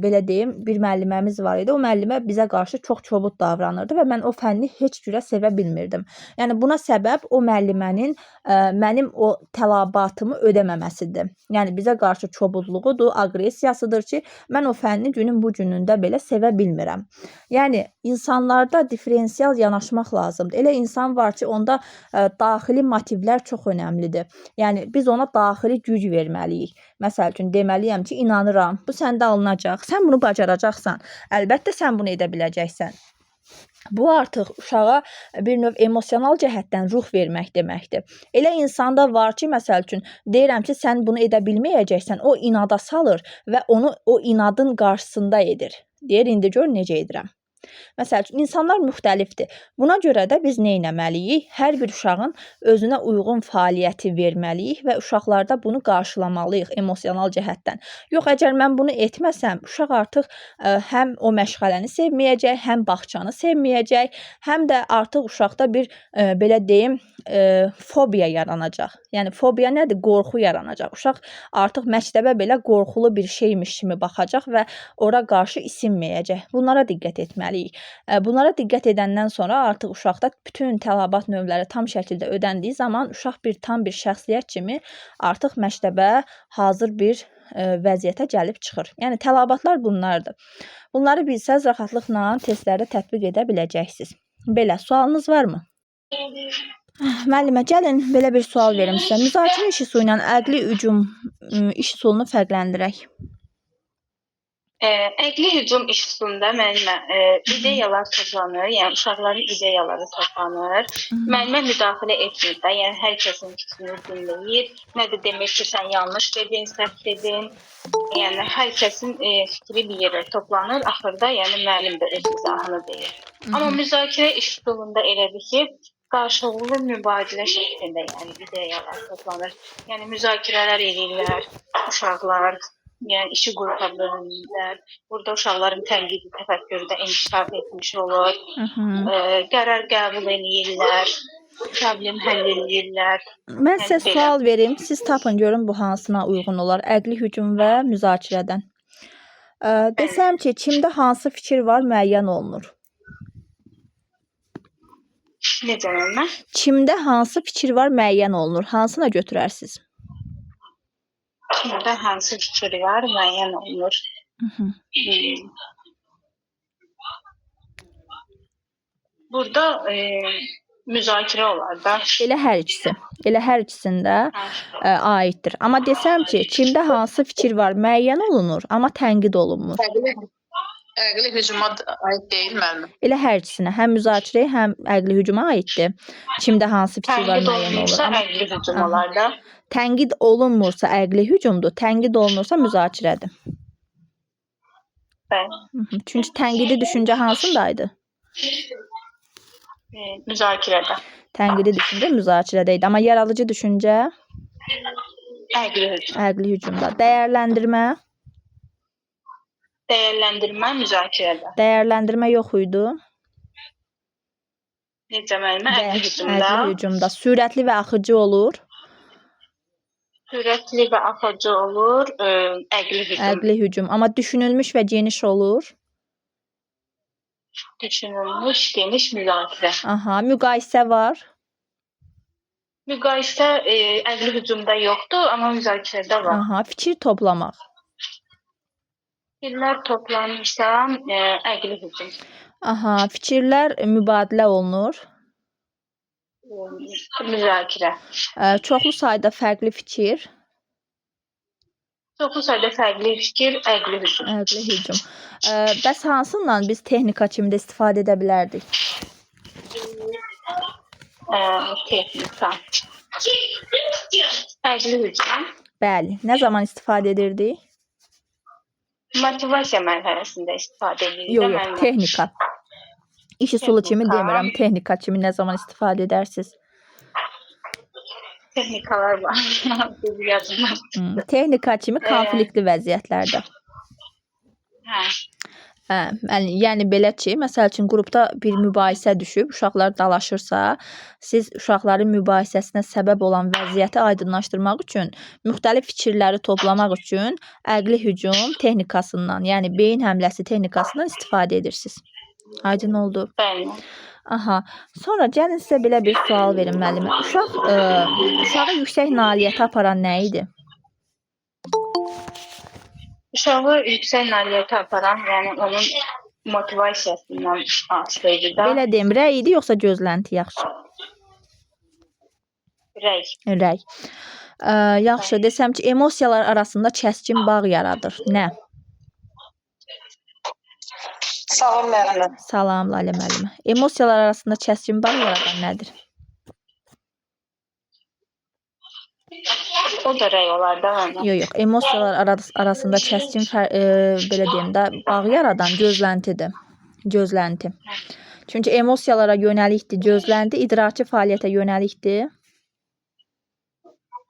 belə deyim, bir müəlliməmiz var idi. O müəllimə bizə qarşı çox kobud davranırdı və mən o fənni heç cürə sevə bilmirdim. Yəni, buna səbəb o müəllimənin mənim o tələbatımı ödəməməsidir. Yəni, bizə qarşı kobudluğudur, aqressiyasıdır ki, mən o fənni günün bu günündə belə sevə bilmirəm. Yəni, insanlarda diferensial yanaşmaq lazımdır. Elə insan var ki, onda daxili motivlər çox önəmlidir. Yəni, biz ona daxili güc verməliyik. Məsəl üçün, deməliyəm ki, inanıram, bu səndə alınacaq, sən bunu bacaracaqsan, əlbəttə sən bunu edə biləcəksən. Bu artıq uşağa bir növ emosional cəhətdən ruh vermək deməkdir. Elə insanda var ki, məsəl üçün, deyirəm ki, sən bunu edə bilməyəcəksən, o inada salır və onu o inadın qarşısında edir. Deyir, indi gör necə edirəm. Məsəl üçün, insanlar müxtəlifdir. Buna görə də biz nə etməliyik? Hər bir uşağın özünə uyğun fəaliyyəti verməliyik və uşaqlarda bunu qarşılamalıyıq emosional cəhətdən. Yox, əgər mən bunu etməsəm, uşaq artıq həm o məşğələni sevməyəcək, həm bağçanı sevməyəcək, həm də artıq uşaqda bir, belə deyim, fobiya yaranacaq. Yəni, fobiya nədir? Qorxu yaranacaq. Uşaq artıq məktəbə belə qorxulu bir şeymiş kimi baxacaq və ora qarşı isinməyəcək. Bunlara diqqət etməliyik. Bunlara diqqət edəndən sonra artıq uşaqda bütün tələbat növləri tam şəkildə ödəndiyi zaman uşaq tam bir şəxsiyyət kimi artıq məktəbə hazır bir vəziyyətə gəlib çıxır. Yəni, tələbatlar bunlardır. Bunları bilsəz, rahatlıqla testlərdə tətbiq edə biləcəksiniz. Belə, sualınız varmı? Müəllimə, gəlin belə bir sual verim sizə. Müzakirə iş üsulu ilə əqli hücum iş üsulunu fərqləndirək. Əqli hücum iş üsulunda müəllimə ideyalar toplanır, yəni uşaqların ideyaları toplanır. Müəllimə müdaxilə etmir də, yəni hər kəsin fikrini dinləyir. Nə də demək ki, sən yanlış dedin, səhv dedin. Yəni hər kəsin fikri bir yerə toplanır. Axırda yəni müəllim də öz izahını deyir. Amma müzakirə iş üsulunda elədir ki, qarşılıqlı mübadilə şəklində yəni ideyalar toplanır. Yəni müzakirələr edirlər uşaqlar. yəni işi qrupa bölünürlər. Burada uşaqların tənqidi təfəkkürü də inkişaf etmiş olur. Qərar qəbul edirlər, problem həll edirlər. Mən sizə belə. sual verim. Siz tapın görün bu hansına uyğun olar. Əqli hücum və müzakirədən. Desəm ki, kimdə hansı fikir var müəyyən olunur? Necə mənə? Kimdə hansı fikir var müəyyən olunur? Hansına götürərsiniz? Kimdə hansı fikir var müəyyən olunur. Burada müzakirə olar da. Elə hər ikisi. Elə hər ikisində aiddir. Amma desəm ki, kimdə hansı fikir var müəyyən olunur, amma tənqid olunmur. Əqli hücuma aid deyil müəllim. Elə hər ikisinə, həm müzakirəyə, həm əqli hücuma aiddir. Kimdə hansı fikir var müəyyən olur. Amma əqli hücum olar da. Tənqid olunmursa əqli hücumdur, tənqid olunursa müzakirədir. Bəli. Çünki tənqidi düşüncə hansındaydı? Müzakirədə. Tənqidi düşüncə müzakirədə idi. Amma yaradıcı düşüncə Əqli hücum. əqli hücumda. Dəyərləndirmə müzakirədə. Dəyərləndirmə yox idi. Necə müəllimə? Əqli hücumda. Əqli hücumda. Sürətli və axıcı olur. Sürətli və axıcı olur. Əqli hücum. Əqli hücum. Amma düşünülmüş və geniş olur. Düşünülmüş, geniş müzakirə. Aha, müqayisə var. Müqayisə əqli hücumda yoxdur, amma müzakirədə var. Aha, fikir toplamaq. Fikirlər toplanmışsa, əqli hücum. Aha, fikirlər mübadilə olunur. Müzakirə. Çoxlu sayda fərqli fikir. Çoxlu sayda fərqli fikir, əqli hücum. Əqli hücum. Bəs hansından biz texnika kimi də istifadə edə bilərdik? Texnika. Əqli hücum. Bəli. Nə zaman istifadə edirdik? Motivasiya mərhələsində istifadə edirik. Yox, texnika. İş üsulu kimi demirəm, texnika kimi nə zaman istifadə edərsiniz? Texnikalar var. Texnika kimi konfliktli vəziyyətlərdə. Yəni belə ki, məsəl üçün qrupda bir mübahisə düşüb, uşaqlar dalaşırsa, siz uşaqların mübahisəsinə səbəb olan vəziyyəti aydınlaşdırmaq üçün, müxtəlif fikirləri toplamaq üçün əqli hücum texnikasından, yəni beyin həmləsi texnikasından istifadə edirsiniz. Aydın oldu. Bəli. Aha. Sonra gəlin sizə belə bir sual verin müəllimə. Uşağı yüksək nailiyyətə aparan nə idi? Uşağı yüksək nailiyyətə aparan, yəni onun motivasiyasından asılı idi da. Belə deyim, rəy idi yoxsa gözlənti yaxşı? Rəy. Rəy. Yaxşı, desəm ki, emosiyalar arasında kəskin bağ yaradır. Nə? Salam müəllimə. Salam Lalə müəllimə. Emosiyalar arasında kəskin bağ yaradan nədir? O da rəy olar da mənim. Yox. Emosiyalar arasında kəskin belə deyim də bağ yaradan gözləntidir. Gözlənti. Çünki emosiyalara yönəlikdir, gözlənti, idraki fəaliyyətə yönəlikdir.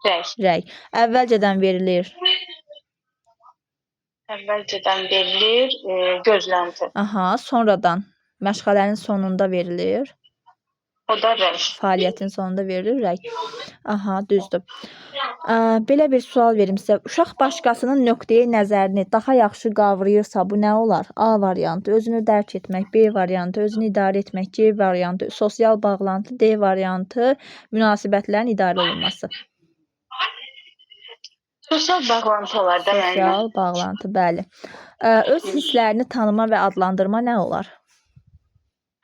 Rəy. Rəy. Əvvəlcədən verilir. Əvvəlcədən verilir, gözlənti. Aha, sonradan məşğələnin sonunda verilir. O da rəy. Fəaliyyətin sonunda verilir rəy. Aha, düzdür. Belə bir sual verim sizə. Uşaq başqasının nöqteyi nəzərini daha yaxşı qavrayırsa bu nə olar? A variantı özünü dərk etmək, B variantı özünü idarə etmək, C variantı sosial bağlantı, D variantı münasibətlərin idarə olunması. Sosial bağlantı olar da mənim. Sosial bağlantı, bəli. Öz hisslərini tanıma və adlandırma nə olar?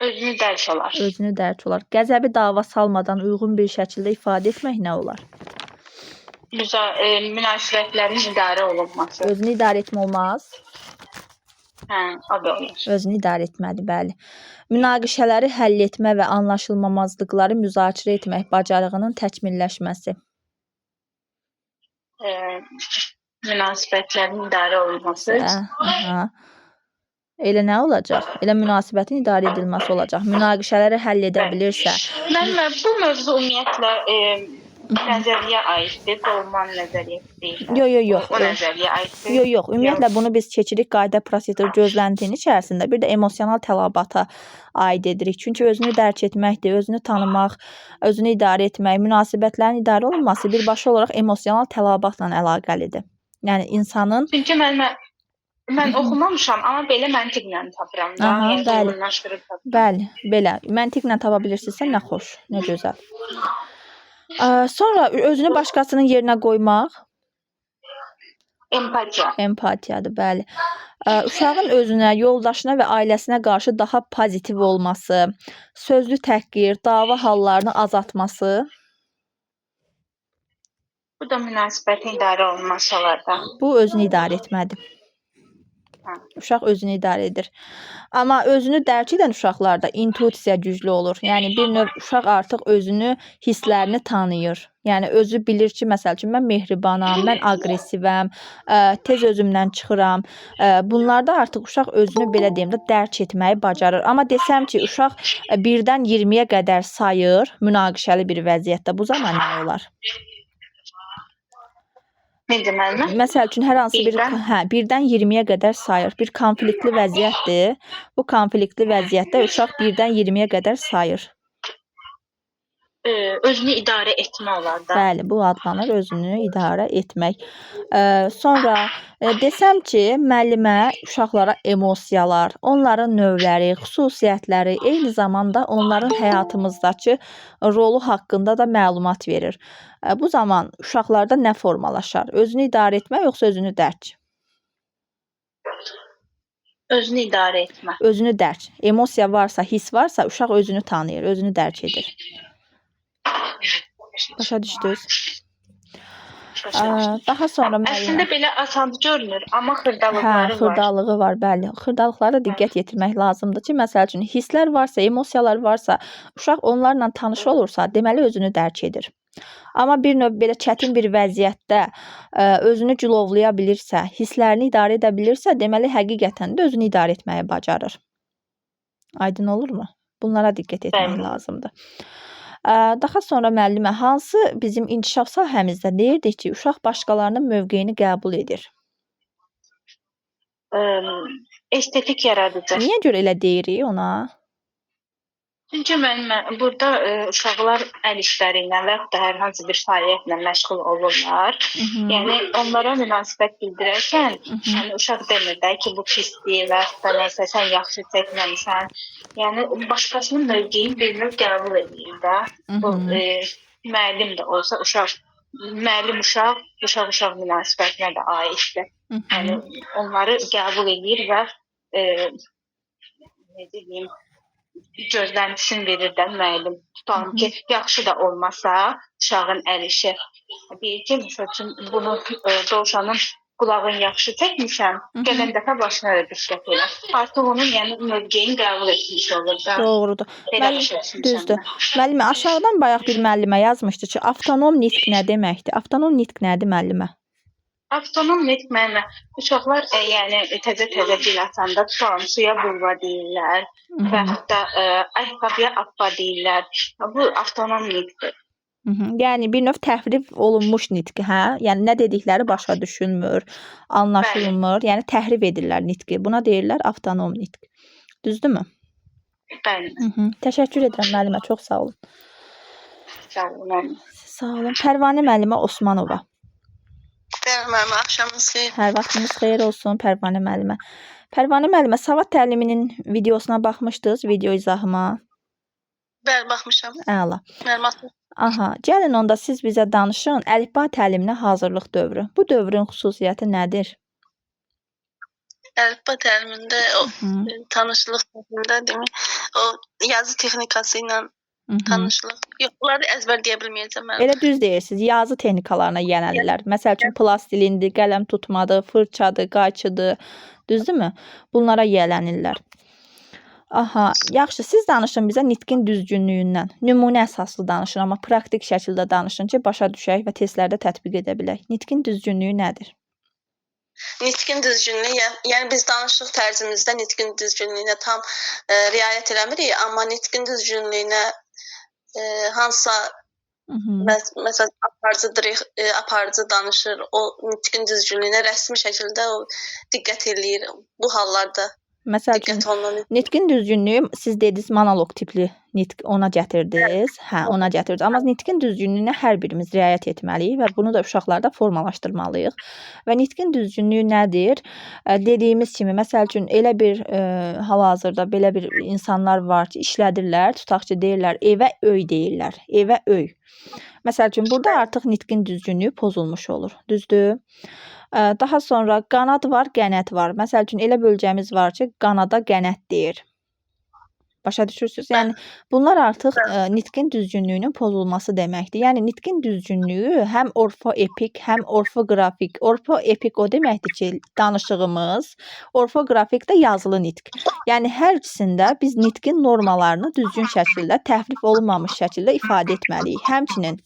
Özünü dərk olar. Özünü dərk olar. Qəzəbi dava salmadan uyğun bir şəkildə ifadə etmək nə olar? Münasibətlərin idarə olunması. Özünü idarə etmə olmaz. O da olur. Özünü idarə etməli, bəli. Münaqişələri həll etmə və anlaşılmamazlıqları müzakirə etmək bacarığının təkmilləşməsi. Münasibətlərin idarə olunması. Elə nə olacaq? Elə münasibətin idarə edilməsi olacaq. Münaqişələri həll edə bilirsə. Mən bu mövzu ümumiyyətlə nəzəriyyə aiddir, Goleman nəzəriyyəsi deyirlər. Yox. O nəzəriyyə aiddir. Yox. Ümumiyyətlə bunu biz keçirik qayda, prosedur, gözləntinin içərisində. Bir də emosional tələbata aid edirik. Çünki özünü dərk etməkdir, özünü tanımaq, özünü idarə etmək, münasibətlərin idarə olunması birbaşa olaraq emosional tələbatla əlaqəlidir. Yəni insanın Çünki mən oxumamışam, amma belə məntiqlə tapıram da. Aha, Yəni bəli. uyğunlaşdırıb tapıram. Bəli, belə məntiqlə tapa bilirsinizsə nə xoş, nə gözəl. Sonra özünü başqasının yerinə qoymaq Empatiya. empatiyadır, bəli. Uşağın özünə, yoldaşına və ailəsinə qarşı daha pozitiv olması, sözlü təhqir, dava hallarını azaltması, Bu da münasibətin idarə olunması olardı. bu özünü idarə etmədir. Uşaq özünü idarə edir. Amma özünü dərk edən uşaqlarda intuisiya güclü olur. Yəni bir növ uşaq artıq özünü, hisslərini tanıyır. Yəni özü bilir ki, məsəl üçün mən mehribanam, mən aqressivəm, tez özümdən çıxıram. Bunlarda artıq uşaq özünü belə deyim də dərk etməyi bacarır. Amma desəm ki, uşaq 1-dən 20-yə qədər sayır münaqişəli bir vəziyyətdə, bu zaman nə olar? Necə müəllimə? Məsəl üçün hər hansı bir 1-dən 20-yə qədər sayır. Bir konfliktli vəziyyətdir. Bu konfliktli vəziyyətdə uşaq 1-dən 20-yə qədər sayır. Özünü idarə etmə olar da. Bəli, bu adlanır özünü idarə etmək. Sonra desəm ki, müəllimə uşaqlara emosiyalar, onların növləri, xüsusiyyətləri, eyni zamanda onların həyatımızdakı rolu haqqında da məlumat verir. Bu zaman uşaqlarda nə formalaşar? Özünü idarə etmə, yoxsa özünü dərk? Özünü idarə etmə. Özünü dərk. Emosiya varsa, hiss varsa, uşaq özünü tanıyır, özünü dərk edir. Başa düşdünüz? Daha sonra müəllimə. Əslində belə asan görünür, amma xırdalıqları var. Xırdalığı var, bəli. Xırdalıqlara diqqət yetirmək lazımdır ki, məsəl üçün hisslər varsa, emosiyalar varsa, uşaq onlarla tanış olursa, deməli özünü dərk edir. Amma bir növ belə çətin bir vəziyyətdə özünü gülovlaya bilirsə, hisslərini idarə edə bilirsə, deməli həqiqətən də özünü idarə etməyi bacarır. Aydın olurmu? Bunlara diqqət etmək lazımdır. Daha sonra müəllimə, hansı bizim inkişaf sahəmizdə deyirdik ki, uşaq başqalarının mövqeyini qəbul edir? Estetik yaradıcı. Niyə görə elə deyirik ona? Çünki burada uşaqlar əl işləri ilə və yaxud da hər hansı bir fəaliyyətlə məşğul olurlar. Yəni onlara münasibət bildirərkən, yəni uşaq demir də ki, bu pisdir və yaxud da nəsə sən yaxşı çəkməlisən. Yəni başqasının mövqeyini bir növ qəbul edir də. Bu müəllim də olsa müəllim uşaq münasibətinə də aiddir. Yəni onları qəbul edir və necə deyim, gözləntisini verir də müəllim. Tutalım ki, yaxşı da olmasa uşağın əl işi. Deyir ki, məsəl üçün bunu dovşanın qulağını yaxşı çəkmişəm, gələn dəfə başına da diqqət elə. Artıq onun yəni mövqeyini qəbul etmiş olur da. Doğrudur. Düzdür. Müəllimə, aşağıdan bayaq bir müəllimə yazmışdı ki, avtonom nitq nə deməkdir? Avtonom nitq nədir müəllimə? Avtonom nitq müəllimə, uşaqlar yəni təzə dil açanda tutalım suya bulva deyirlər və hətta ayaqqabıya appa deyirlər. Bu avtonom nitqdir. Yəni bir növ təhrif olunmuş nitqi, hə? Yəni nə dedikləri başa düşülmür, anlaşılmır. Yəni təhrif edirlər nitqi. Buna deyirlər avtonom nitq. Düzdürmü? Bəli. Təşəkkür edirəm müəllimə, çox sağ olun. Sağ olun. Sağ olun. Pərvanə müəllimə Osmanova. Bəli müəllimə, axşamınız xeyir. Hər vaxtınız xeyir olsun Pərvanə müəllimə. Pərvanə müəllimə, savad təliminin videosuna baxmışdınız, video izahıma? Bəli, baxmışam. Əla. Məlumatlı. Aha, gəlin onda siz bizə danışın əlifba təliminə hazırlıq dövrü. Bu dövrün xüsusiyyəti nədir? Əlifba təlimində tanışlıq təlimində demək, o yazı texnikası ilə tanışlıq. Yox, bunları əzbər deyə bilməyəcəm mən. Elə düz deyirsiniz, yazı texnikalarına yönəlirlər. Məsəl üçün plastilindir, qələm tutmadır, fırçadır, qayçıdır. Düzdürmü? Bunlara yiyələnirlər. Aha, yaxşı, siz danışın bizə nitqin düzgünlüyündən. Nümunə əsaslı danışın, amma praktik şəkildə danışın ki, başa düşək və testlərdə tətbiq edə bilək. Nitqin düzgünlüyü nədir? Nitqin düzgünlüyü, yəni biz danışıq tərzimizdə nitqin düzgünlüyünə tam riayət eləmirik, amma nitqin düzgünlüyünə hansısa Məsələn, aparıcı danışır, o nitqin düzgünlüyünə rəsmi şəkildə o diqqət eləyir. Bu hallarda Məsəl üçün, diqqət olunur. nitqin düzgünlüyü siz dediniz monoloq tipli nitq ona gətirdiniz. Hə, ona gətirdiniz. Amma nitqin düzgünlüyünə hər birimiz riayət etməliyik və bunu da uşaqlarda formalaşdırmalıyıq. Və nitqin düzgünlüyü nədir? Dediyimiz kimi, məsəl üçün elə bir hal-hazırda belə bir insanlar var ki, işlədirlər, tutaq ki, deyirlər evə öy deyirlər. Evə öy. Məsəl üçün, burada artıq nitqin düzgünlüyü pozulmuş olur. Düzdür? Daha sonra qanad var, qənət var. Məsəl üçün, elə bölgəmiz var ki, qanada qənət deyir. Başa düşürsünüz? Yəni, bunlar artıq nitqin düzgünlüyünün pozulması deməkdir. Yəni, nitqin düzgünlüyü həm orfoepik, həm orfoqrafik. Orfoepik o deməkdir ki, danışığımız, orfoqrafik də yazılı nitq. Yəni, hər ikisində biz nitqin normalarını düzgün şəkildə, təhrif olunmamış şəkildə ifadə etməliyik. Həmçinin,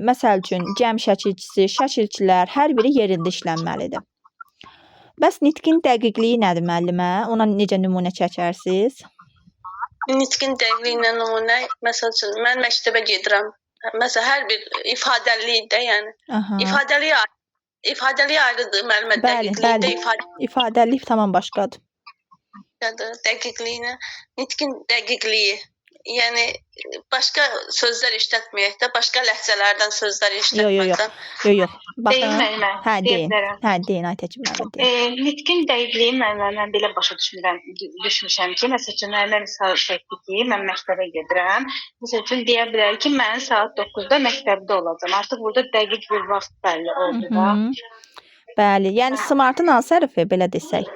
məsəl üçün, cəm şəkilçisi, şəkilçilər hər biri yerində işlənməlidir. Bəs nitqin dəqiqliyi nədir müəllimə? Ona necə nümunə çəkərsiniz? Nitqin dəqiqliyinə nümunə, məsəl üçün, mən məktəbə gedirəm. Məsələn, hər bir ifadəliyi də, yəni. İfadəliyi ayrıdır, müəllimə, dəqiqliyi də ifadə. İfadəlik tamam başqadır. Dəqiqliyinə, nitqin dəqiqliyi. Yəni, başqa sözlər işlətməyək də, başqa ləhcələrdən sözlər işlətməkdən. Yox. Deyin müəllimə. Hə, deyin, Aytəkin müəllimə. Nitqin dəqiqliyi müəllimə, mən belə başa düşmüşəm ki, məsəl üçün, müəllimə misal çəkdi ki, mən məktəbə gedirəm. Məsəl üçün, deyə bilər ki, mən saat 9-da məktəbdə olacam. Artıq burada dəqiq bir vaxt bəlli oldu da. Bəli, yəni smartın hansı hərfi, belə desək?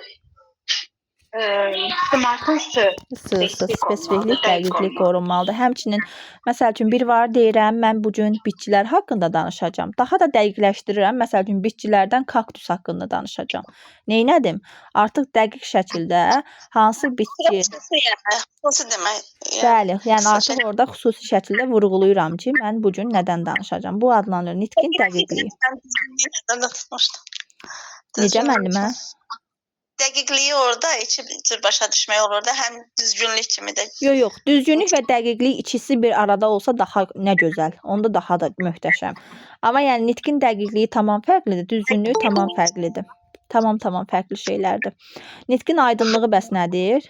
Smartın spesifiklik, dəqiqlik qorunmalıdır. Həmçinin, məsəl üçün, bir var deyirəm, mən bugün bitkilər haqqında danışacağam. Daha da dəqiqləşdirirəm, məsəl üçün, bitkilərdən kaktus haqqında danışacağam. Neynədim? Artıq dəqiq şəkildə hansı bitki... Xüsusi demək. Bəli, yəni artıq orada xüsusi şəkildə vurğuluyuram ki, mən bugün nədən danışacağam. Bu adlanır nitqin dəqiqliyi. Necə müəllimə? Dəqiqliyi orada iki cür başa düşmək olur da, həm düzgünlük kimi də. Yox, düzgünlük və dəqiqlik ikisi bir arada olsa daha nə gözəl, onda daha da möhtəşəm. Amma yəni nitqin dəqiqliyi tamam fərqlidir, düzgünlüyü tamam fərqlidir. Tamam fərqli şeylərdir. Nitqin aydınlığı bəs nədir?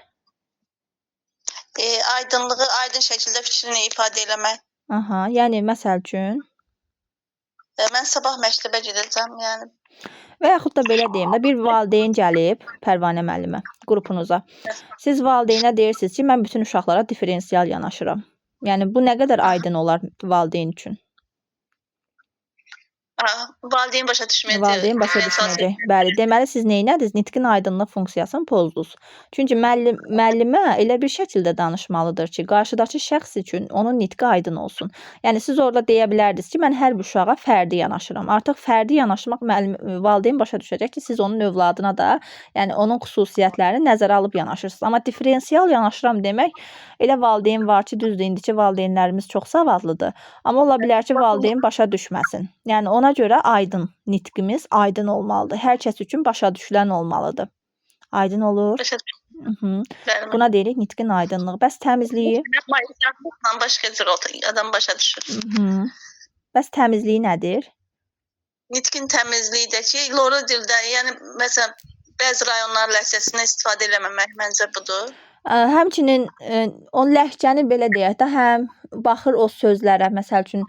Aydınlığı aydın şəkildə fikrini ifadə eləmək. Aha, yəni məsəl üçün? Mən sabah məktəbə gedəcəm, yəni. Və yaxud da belə deyim də, bir valideyn gəlib, Pərvanə müəllimə, qrupunuza. Siz valideynə deyirsiniz ki, mən bütün uşaqlara diferensial yanaşıram. Yəni, bu nə qədər aydın olar valideyn üçün? Valideyn başa düşməyəcək. Valideyn başa düşməyəcək. Bəli, deməli siz neynədiniz? Nitqin aydınlıq funksiyasını pozdunuz. Çünki müəllimə elə bir şəkildə danışmalıdır ki, qarşıdakı şəxs üçün onun nitqi aydın olsun. Yəni siz orada deyə bilərdiniz ki, mən hər bir uşağa fərdi yanaşıram. Artıq fərdi yanaşmaq valideyn başa düşəcək ki, siz onun övladına da, yəni onun xüsusiyyətlərini nəzərə alıb yanaşırsınız. Amma diferensial yanaşıram demək, elə valideyn var ki, düzdür, indiki valideynlərimiz çox savadlıdır. Amma ola bilər ki, valideyn başa düşməsin. Yəni ona görə aydın, nitqimiz aydın olmalıdır. Hər kəs üçün başa düşülən olmalıdır. Aydın olur. Buna deyirik nitqin aydınlığı. Bəs təmizliyi? Başqa cür adam başa düşür. Bəs təmizliyi nədir? Nitqin təmizliyi də ki, loru dildə, yəni məsələn, bəzi rayonlar ləhcəsindən istifadə eləməmək məncə budur. Həmçinin o ləhcəni belə deyək də, həm baxır o sözlərə, məsəl üçün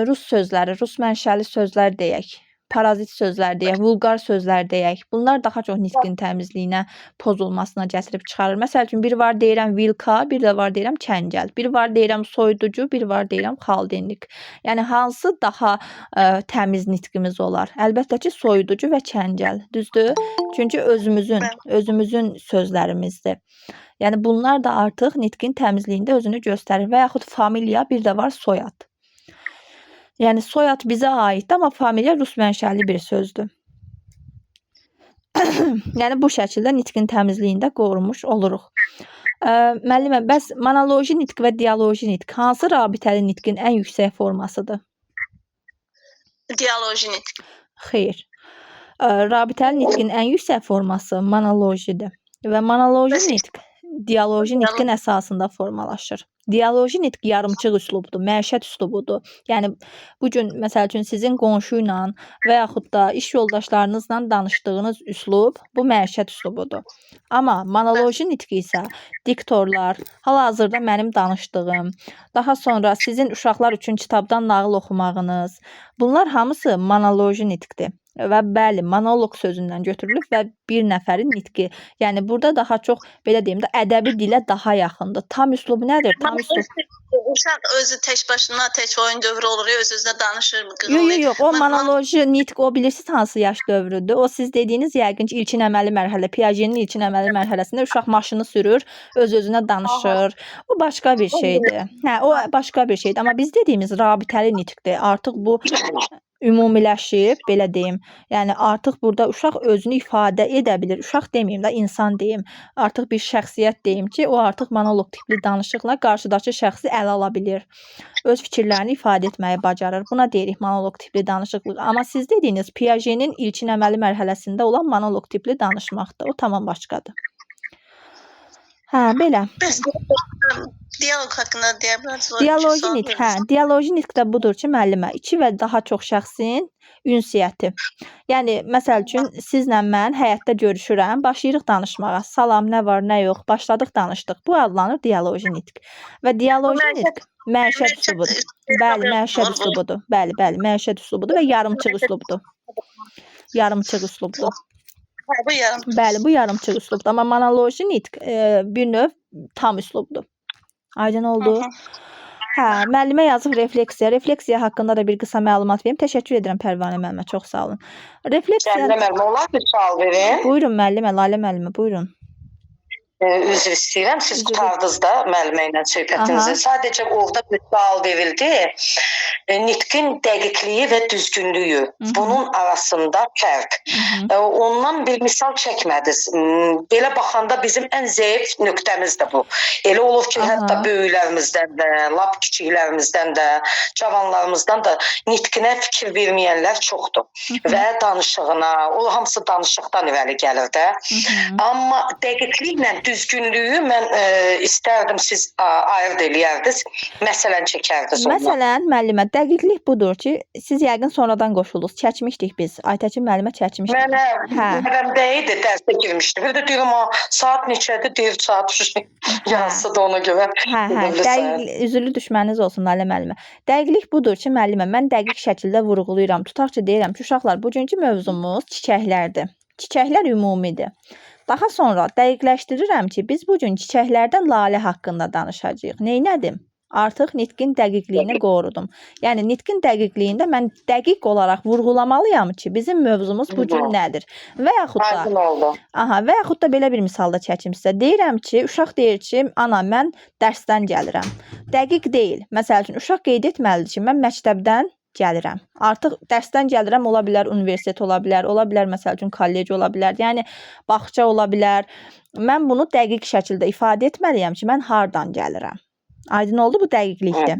rus sözləri, rus mənşəli sözlər deyək, parazit sözlər deyək, vulqar sözlər deyək. Bunlar daha çox nitqin təmizliyinə, pozulmasına gətirib çıxarır. Məsəl üçün, bir var deyirəm vilka, bir də var deyirəm kəngəl. Bir var deyirəm soyuducu, bir var deyirəm xaldenlik. Yəni, hansı daha təmiz nitqimiz olar? Əlbəttə ki, soyuducu və kəngəl, düzdür? Çünki özümüzün sözlərimizdir. Yəni, bunlar da artıq nitqin təmizliyində özünü göstərir. Və yaxud familiya, bir də var soyad. Yəni, soyad bizə aiddir, amma familiya rus mənşəli bir sözdür. Yəni, bu şəkildə nitqin təmizliyində qorunmuş oluruq. Müəllimə, bəs monoloji nitq və dialoji nitq hansı rabitəli nitqin ən yüksək formasıdır? Dialoji nitq. Xeyr. Rabitəli nitqin ən yüksək forması monolojidir. Və monoloji nitq dialoji nitqin əsasında formalaşır. Dialoji nitq yarımçıq üslubdur, məişət üslubudur. Yəni bu gün məsəl üçün sizin qonşu ilə və yaxud da iş yoldaşlarınızla danışdığınız üslub bu məişət üslubudur. Amma monoloji nitq isə diktorlar, hal-hazırda mənim danışdığım, daha sonra sizin uşaqlar üçün kitabdan nağıl oxumağınız, bunlar hamısı monoloji nitqdir. Və bəli, monoloq sözündən götürülüb və bir nəfərin nitqi. Yəni burada daha çox belə deyim də ədəbi dilə daha yaxındır. Tam üslubu nədir? Tam üslub. Uşaq özü tək başına, tək oyun dövrü olur, öz-özünə danışır mı? Yox, o monoloji nitq, o bilirsiniz hansı yaş dövrüdür? O siz dediyiniz yəqin ki, ilkin əməli mərhələ, Piaget'in ilkin əməli mərhələsində uşaq maşını sürür, öz-özünə danışır. O başqa bir şeydir. Hə, o başqa bir şeydir. Amma biz dediyimiz rabitəli nitqdir. Artıq bu ümumiləşib, belə deyim. Yəni artıq burada uşaq özünü ifadə edə bilir. Uşaq deməyim də, insan deyim. Artıq bir şəxsiyyət deyim ki, o artıq monoloq tipli danışıqla qarşıdakı şəxsi ələ ala bilir. Öz fikirlərini ifadə etməyi bacarır. Buna deyirik monoloq tipli danışıqlıq. Amma siz dediyiniz Piaget'in ilkin əməli mərhələsində olan monoloq tipli danışmaqdır. O tamam başqadır. Hə, belə. Diyaloq haqqında deyə bilərsiniz? Dialoji nitq, hə, dialoji nitq də budur ki, müəllimə, 2 və daha çox şəxsin ünsiyyəti. Yəni məsəl üçün sizlə mən həyatda görüşürəm, başlayırıq danışmağa. Salam, nə var, nə yox, başladıq, danışdıq. Bu adlanır dialoji nitq. Və dialoji nitq məişət üslubudur. Bəli, məişət üslubudur. Bəli, məişət üslubudur və yarımçıq üslubdur. Yarımçıq üslubdur. Bəli, bu yarımçıq üslubdur. Amma monoloji nitq bir növ tam üslubdur. Aydın oldu. Hə, müəllimə yazıb refleksiya. Refleksiya haqqında da bir qısa məlumat verim. Təşəkkür edirəm Pərvanə müəllimə, çox sağ olun. Refleksiya... Cəmilə müəllimə, olar bir sual verim? Buyurun müəllimə, Lalə müəllimə, buyurun. Üzr istəyirəm, siz qutardınız da müəllimə ilə söhbətinizi. Sadəcə orada bir sual verildi. Nitqin dəqiqliyi və düzgünlüyü. Bunun arasında fərq. Ondan bir misal çəkmədiniz. Belə baxanda bizim ən zəif nöqtəmiz də bu. Elə olur ki, hətta böyüklərimizdən də, lap kiçiklərimizdən də, cavanlarımızdan da nitqinə fikir verməyənlər çoxdur. Və danışığına, o hamısı danışıqdan irəli gəlir də. Amma dəqiqliklə düzgünlüyü mən istərdim siz ayırd eləyərdiniz, məsələn çəkərdiniz ondan. Məsələn, müəllimə, dəqiqlik budur ki, siz yəqin sonradan qoşuldunuz, çəkmişdik biz, Aytəkin müəllimə çəkmişdik. Mənə idi, dərsə girmişdi. Bir də deyirəm, saat neçədir, deyir, saat yazsıdır ona görə. Üzürlü düşməniniz olsun, Lalə müəllimə. Dəqiqlik budur ki, müəllimə, mən dəqiq şəkildə vurğulayıram. Tutaq ki, deyirəm ki, uşaqlar, bugünkü mövzumuz çiçəklərdir. Çiçəklər ümumidir. Daha sonra dəqiqləşdirirəm ki, biz bugün çiçəklərdən lalə haqqında danışacağıq. Neynədim? Artıq nitqin dəqiqliyini qorudum. Yəni, nitqin dəqiqliyində mən dəqiq olaraq vurğulamalıyam ki, bizim mövzumuz bugün nədir? Və yaxud da belə bir misalda çəkim sizə. Deyirəm ki, uşaq deyir ki, ana, mən dərsdən gəlirəm. Dəqiq deyil. Məsəl üçün, uşaq qeyd etməlidir ki, mən məktəbdən gəlirəm. Artıq dərsdən gəlirəm, ola bilər universitet ola bilər məsəl üçün kollec ola bilər, yəni bağça ola bilər. Mən bunu dəqiq şəkildə ifadə etməliyəm ki, mən hardan gəlirəm. Aydın oldu, bu dəqiqlikdir.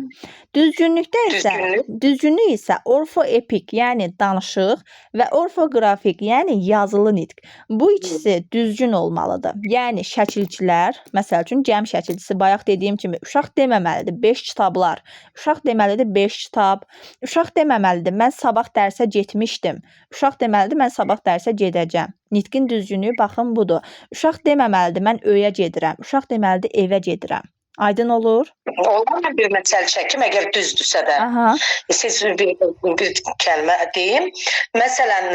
Düzgünlük isə orfoepik, yəni danışıq və orfoqrafik, yəni yazılı nitq. Bu ikisi düzgün olmalıdır. Yəni şəkilçilər, məsəl üçün cəm şəkilçisi, bayaq dediyim kimi, uşaq deməməlidir 5 kitablar, uşaq deməlidir 5 kitab, uşaq deməməlidir mən sabah dərsə getmişdim, uşaq deməlidir mən sabah dərsə gedəcəm. Nitqin düzgünlüyü baxın budur. Uşaq deməməlidir mən öyə gedirəm, uşaq deməlidir evə gedirəm. Aydın olur? Olur bir məsəl çəkim, əgər düzdürsə də. Siz bir kəlmə deyim. Məsələn,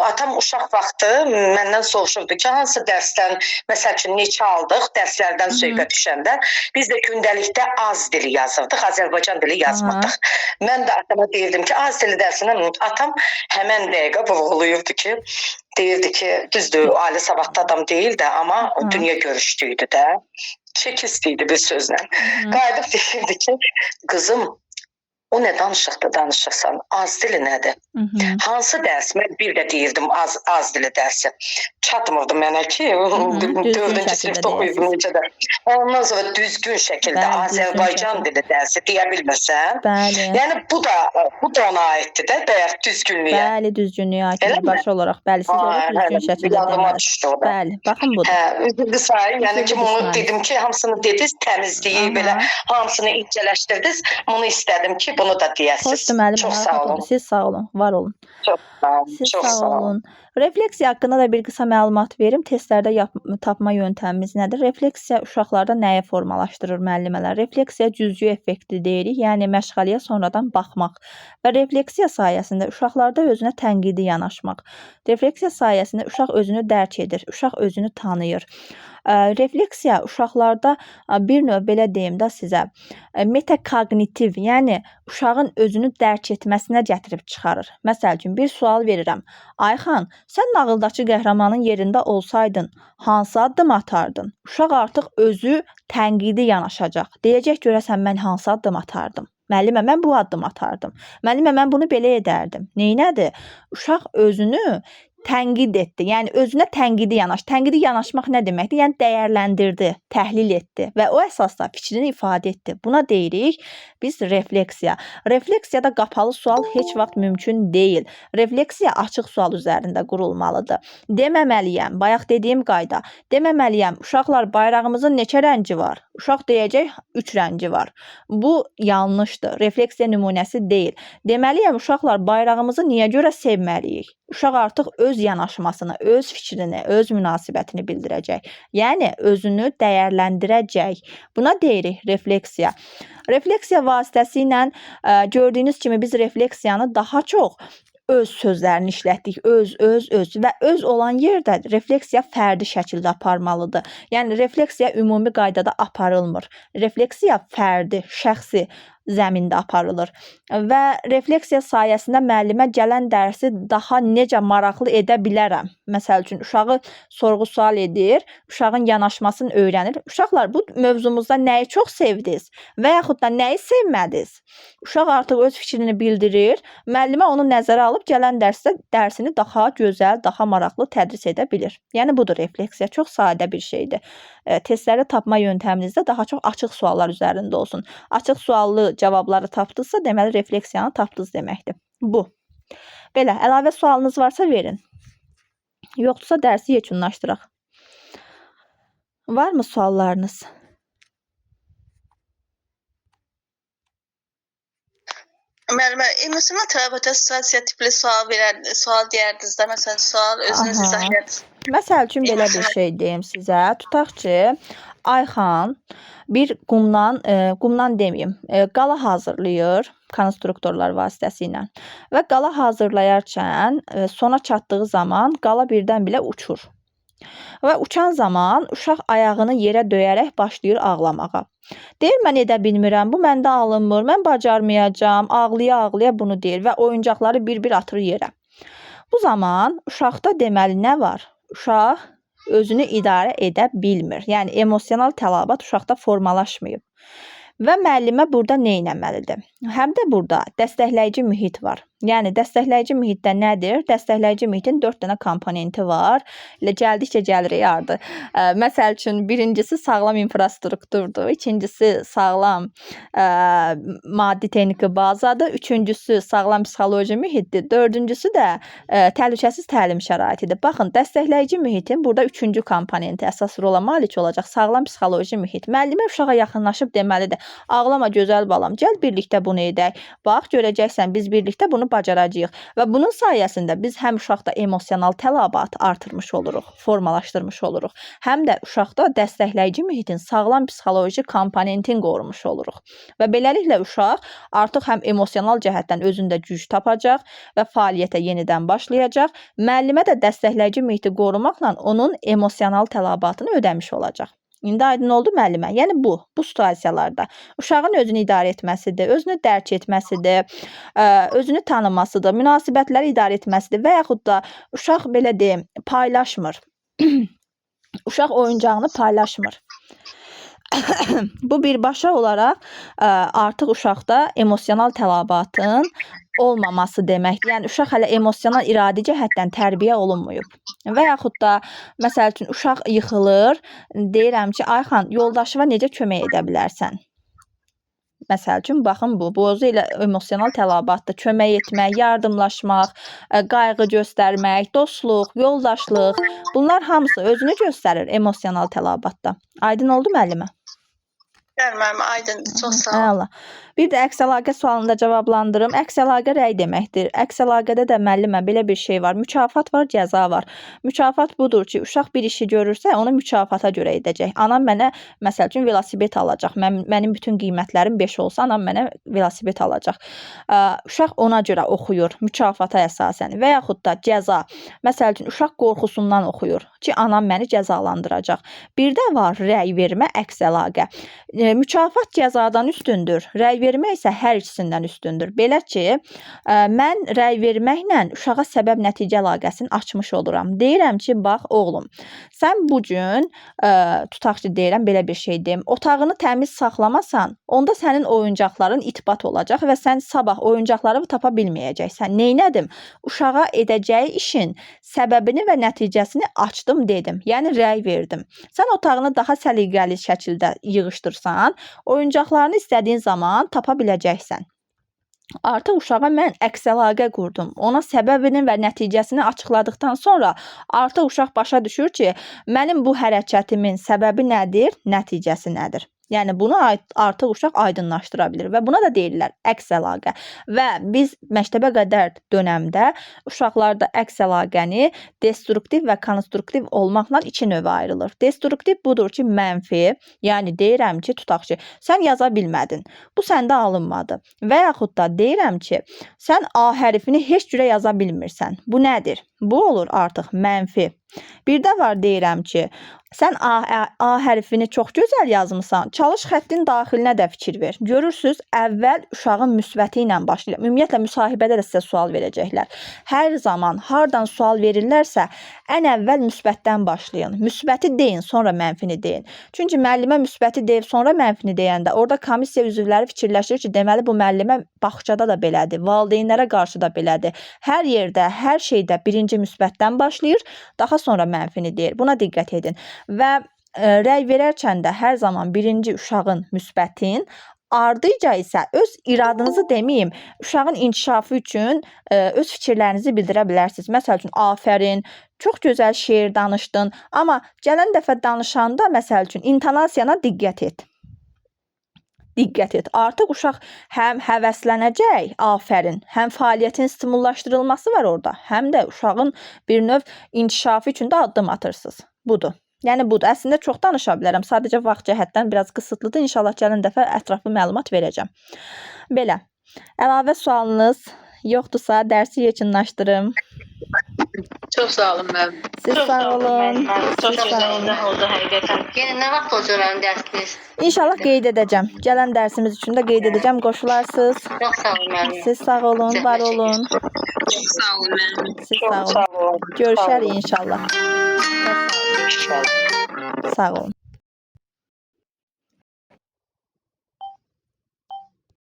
atam uşaq vaxtı məndən soruşurdu ki, hansı dərsdən, məsəl üçün, neçə aldıq, dərslərdən söhbət düşəndə, biz də gündəlikdə az dili yazırdıq, Azərbaycan dili yazmadıq. Mən də atama deyirdim ki, az dili dərsindən unut. Atam həmən dəqiqə vurğulayırdı ki, deyirdi ki, düzdür, ali savadlı adam deyil də, amma dünya görüşdüydü də. Çekistiydi bir sözlə. Qayıdıb deyirdi ki, qızım, O nə danışırsan? Az dili nədir? Hansı dərs? Mən bir də deyirdim az dili dərsi. Çatmırdı mənə ki, 4-cü sinifdə oxuyurdum necə də. Ondan sonra düzgün şəkildə Azərbaycan dili dərsi deyə bilmirsən. Yəni bu da ona aiddir də, bəyər düzgünlüyə. Bəli, düzgünlüyə aiddir baş olaraq. Bəli, siz onu düzgün şəkildə deməlisiniz. Bəli, baxın budur. Üzrlü sayı, yəni ki, bunu dedim ki, hamısını dediniz, təmizliyi belə hamısını incələşdirdiniz. Bunu istədim ki, bunu da deyəsiniz. Xoşdur müəllim, çox sağ olun. Siz sağ olun, var olun. Çox sağ olun. Siz sağ olun. Refleksiya haqqında da bir qısa məlumat verim. Testlərdə tapma yöntəmimiz nədir? Refleksiya uşaqlarda nəyə formalaşdırır müəllimələr? Refleksiya cüzgü effekti deyirik, yəni məşğələyə sonradan baxmaq və refleksiya sayəsində uşaqlarda özünə tənqidi yanaşmaq. Refleksiya sayəsində uşaq özünü dərk edir, uşaq özünü tanıyır. Refleksiya uşaqlarda bir növ belə deyim də sizə, metakognitiv, yəni uşağın özünü dərk etməsinə gətirib çıxarır. Məsəl üçün, bir sual verirəm. Ayxan, sən nağıldakı qəhrəmanın yerində olsaydın, hansı addım atardın? Uşaq artıq özü tənqidi yanaşacaq. Deyəcək, görəsən mən hansı addım atardım? Müəllimə, mən bu addım atardım. Müəllimə, mən bunu belə edərdim. Neynədir? Uşaq özünü tənqid etdi. Yəni özünə tənqidi yanaşdı. Tənqidi yanaşmaq nə deməkdir? Yəni dəyərləndirdi, təhlil etdi və o əsasda fikrini ifadə etdi. Buna deyirik biz refleksiya. Refleksiyada qapalı sual heç vaxt mümkün deyil. Refleksiya açıq sual üzərində qurulmalıdır. Deməməliyəm, bayaq dediyim qayda. Deməməliyəm, uşaqlar bayrağımızın neçə rəngi var? Uşaq deyəcək 3 rəngi var. Bu yanlışdır. Refleksiya nümunəsi deyil. Deməliyəm, uşaqlar bayrağımızı niyə görə sevməliyik? Uşaq artıq öz yanaşmasını, öz fikrini, öz münasibətini bildirəcək. Yəni, özünü dəyərləndirəcək. Buna deyirik refleksiya. Refleksiya vasitəsilə gördüyünüz kimi biz refleksiyanı daha çox öz sözlərini işlətdik. Öz və öz olan yerdə refleksiya fərdi şəkildə aparmalıdır. Yəni, refleksiya ümumi qaydada aparılmır. Refleksiya fərdi, şəxsi zəmində aparılır və refleksiya sayəsində müəllimə gələn dərsi daha necə maraqlı edə bilərəm. Məsəl üçün, uşağı sorğu-sual edir, uşağın yanaşmasını öyrənir. Uşaqlar, bu mövzumuzda nəyi çox sevdiniz və yaxud da nəyi sevmədiniz? Uşaq artıq öz fikrini bildirir, müəllimə onu nəzərə alıb gələn dərsini daha gözəl, daha maraqlı tədris edə bilir. Yəni, budur refleksiya. Çox sadə bir şeydir. Testləri tapma yöntəminizdə daha çox açıq suallar üzərində olsun. Açıq suallı cavabları tapdınızsa, deməli refleksiyanı tapdınız deməkdir. Bu. Belə, əlavə sualınız varsa verin. Yoxdursa dərsi yekunlaşdıraq. Varmı suallarınız? Müəllimə, emosional terapiya assosiativli sual deyərdiniz də, məsələn, sual özünüz izah edərsiniz. Məsəl üçün belə bir şey deyim sizə. Tutaq ki, Ayxan bir qumdan deməyim, qala hazırlayır konstruktorlar vasitəsilə və qala hazırlayarkən sona çatdığı zaman qala birdən-birə uçur. Və uçan zaman uşaq ayağını yerə döyərək başlayır ağlamağa. Deyir, mən edə bilmirəm, bu məndə alınmır, mən bacarmayacağam, ağlaya-ağlaya bunu deyir və oyuncaqları bir-bir atır yerə. Bu zaman uşaqda deməli nə var? Uşaq özünü idarə edə bilmir. Yəni, emosional tələbat uşaqda formalaşmayıb. Və müəllimə burada nə etməlidir? Həm də burada dəstəkləyici mühit var. Yəni, dəstəkləyici mühitdə nədir? Dəstəkləyici mühitin 4 dənə komponenti var. Elə gəldikcə gəlirik ardı. Məsəl üçün, birincisi sağlam infrastrukturdur. İkincisi sağlam maddi texniki bazadır. Üçüncüsü sağlam psixoloji mühitdir. Dördüncüsü də təhlükəsiz təlim şəraitidir. Baxın, dəstəkləyici mühitin burada 3-cü komponenti əsas rola malik olacaq. Sağlam psixoloji mühit. Müəllimə uşağa yaxınlaşıb deməlidir. Ağlama gözəl balam, gəl birlikdə bunu edək. Bax, görəcəksən, biz birlikdə bunu bacaracağıq. Və bunun sayəsində biz həm uşaqda emosional tələbat artırmış oluruq, formalaşdırmış oluruq. Həm də uşaqda dəstəkləyici mühitin sağlam psixoloji komponentini qorumuş oluruq. Və beləliklə uşaq artıq həm emosional cəhətdən özündə güc tapacaq və fəaliyyətə yenidən başlayacaq. Müəllimə də dəstəkləyici mühiti qorumaqla onun emosional tələbatını ödəmiş olacaq. İndi aydın oldu müəllimə. Yəni bu situasiyalarda uşağın özünü idarə etməsidir, özünü dərk etməsidir, özünü tanımasıdır, münasibətləri idarə etməsidir və yaxud da uşaq belə deyim, paylaşmır. Uşaq oyuncağını paylaşmır. Bu birbaşa olaraq artıq uşaqda emosional tələbatın olmaması deməkdir. Yəni uşaq hələ emosional iradi cəhətdən tərbiyə olunmayıb. Və yaxud da məsəl üçün uşaq yıxılır, deyirəm ki, Ayxan, yoldaşına necə kömək edə bilərsən? Məsəl üçün, baxın bu özü ilə emosional tələbatdır. Kömək etmək, yardımlaşmaq, qayğı göstərmək, dostluq, yoldaşlıq, bunlar hamısı özünü göstərir emosional tələbatda. Aydın oldu müəllimə? Bəli, müəllimə, aydındır. Çox sağ olun. Allah. Bir də əks əlaqə sualını da cavablandırım. Əks əlaqə rəy deməkdir. Əks əlaqədə də müəllimə belə bir şey var. Mükafat var, cəza var. Mükafat budur ki, uşaq bir işi görürsə, onu mükafata görə edəcək. Anam mənə məsəl üçün velosiped alacaq. Mənim bütün qiymətlərim 5 olsa, anam mənə velosiped alacaq. Uşaq ona görə oxuyur, mükafata əsasən. Və yaxud da cəza. Məsəl üçün uşaq qorxusundan oxuyur ki, anam məni cəzalandıracaq. Bir də var rəy vermə, əks əlaqə. Mükafat cəzadan üstündür. Rəy vermək isə hər ikisindən üstündür. Belə ki, mən rəy verməklə uşağa səbəb-nəticə əlaqəsini açmış oluram. Deyirəm ki, bax oğlum, sən bu gün tutaq ki, deyirəm belə bir şey deyim. Otağını təmiz saxlamasan, onda sənin oyuncaqların itbat olacaq və sən sabah oyuncaqları tapa bilməyəcəksən. Neynədim? Uşağa edəcəyi işin səbəbini və nəticəsini açdım dedim. Yəni rəy verdim. Sən otağını daha səliqəli şəkildə yığışdırsan, oyuncaqlarını istədiyin zaman tapa biləcəksən. Artıq uşağa mən əks əlaqə qurdum. Ona səbəbini və nəticəsini açıqladıqdan sonra artıq uşaq başa düşür ki, mənim bu hərəkətimin səbəbi nədir, nəticəsi nədir? Yəni bunu artıq uşaq aydınlaşdıra bilir və buna da deyirlər əks əlaqə. Və biz məktəbə qədər dönəmdə uşaqlarda əks əlaqəni destruktiv və konstruktiv olmaqla iki növə ayrılır. Destruktiv budur ki, mənfi, yəni deyirəm ki, tutaq ki, sən yaza bilmədin, bu səndə alınmadı. Və yaxud da deyirəm ki, sən A hərfini heç cürə yaza bilmirsən. Bu nədir? Bu olur artıq mənfi. Bir də var deyirəm ki, sən A hərfini çox gözəl yazmısan, çalış xəttin daxilinə də fikir ver. Görürsüz, əvvəl uşağın müsbəti ilə başlayır. Ümumiyyətlə, müsahibədə də sizə sual verəcəklər. Hər zaman hardan sual verirlərsə, ən əvvəl müsbətdən başlayın. Müsbəti deyin, sonra mənfini deyin. Çünki müəllimə müsbəti deyib, sonra mənfini deyəndə, orada komissiya üzvləri fikirləşir ki, deməli, bu müəllimə bağçada da belədir, valideynlərə qarşı da belədir. Hər yerdə, hər şeydə birinci müsbətdən başlayır, daha sonra mənfini deyir. Buna diqqət edin. Və rəy verərkən də hər zaman birinci uşağın müsbətin, ardıca isə öz iradınızı deməyim, uşağın inkişafı üçün öz fikirlərinizi bildirə bilərsiniz. Məsəl üçün, afərin, çox gözəl şeir danışdın, amma gələn dəfə danışanda, məsəl üçün, intonasiyana diqqət et. Diqqət et. Artıq uşaq həm həvəslənəcək, afərin, həm fəaliyyətin stimullaşdırılması var orada, həm də uşağın bir növ inkişafı üçün də addım atırsınız. Budur. Yəni budur. Əslində çox danışa bilərəm. Sadəcə vaxt cəhətdən biraz qısıtlıdır. İnşallah gələn dəfə ətraflı məlumat verəcəm. Belə. Əlavə sualınız yoxdursa dərsi yekunlaşdırım. Çox sağ olun müəllim. Siz sağ olun. Çox gözəl oldu həqiqətən. Yəni nə vaxt olacaq dərsiniz? İnşallah qeyd edəcəm. Gələn dərsimiz üçün də qeyd edəcəm. Qoşularsınız. Çox sağ olun müəllim. Siz sağ olun, var olun. Çox sağ olun müəllim. Siz sağ olun. Görüşərik inşallah. Sağ olun.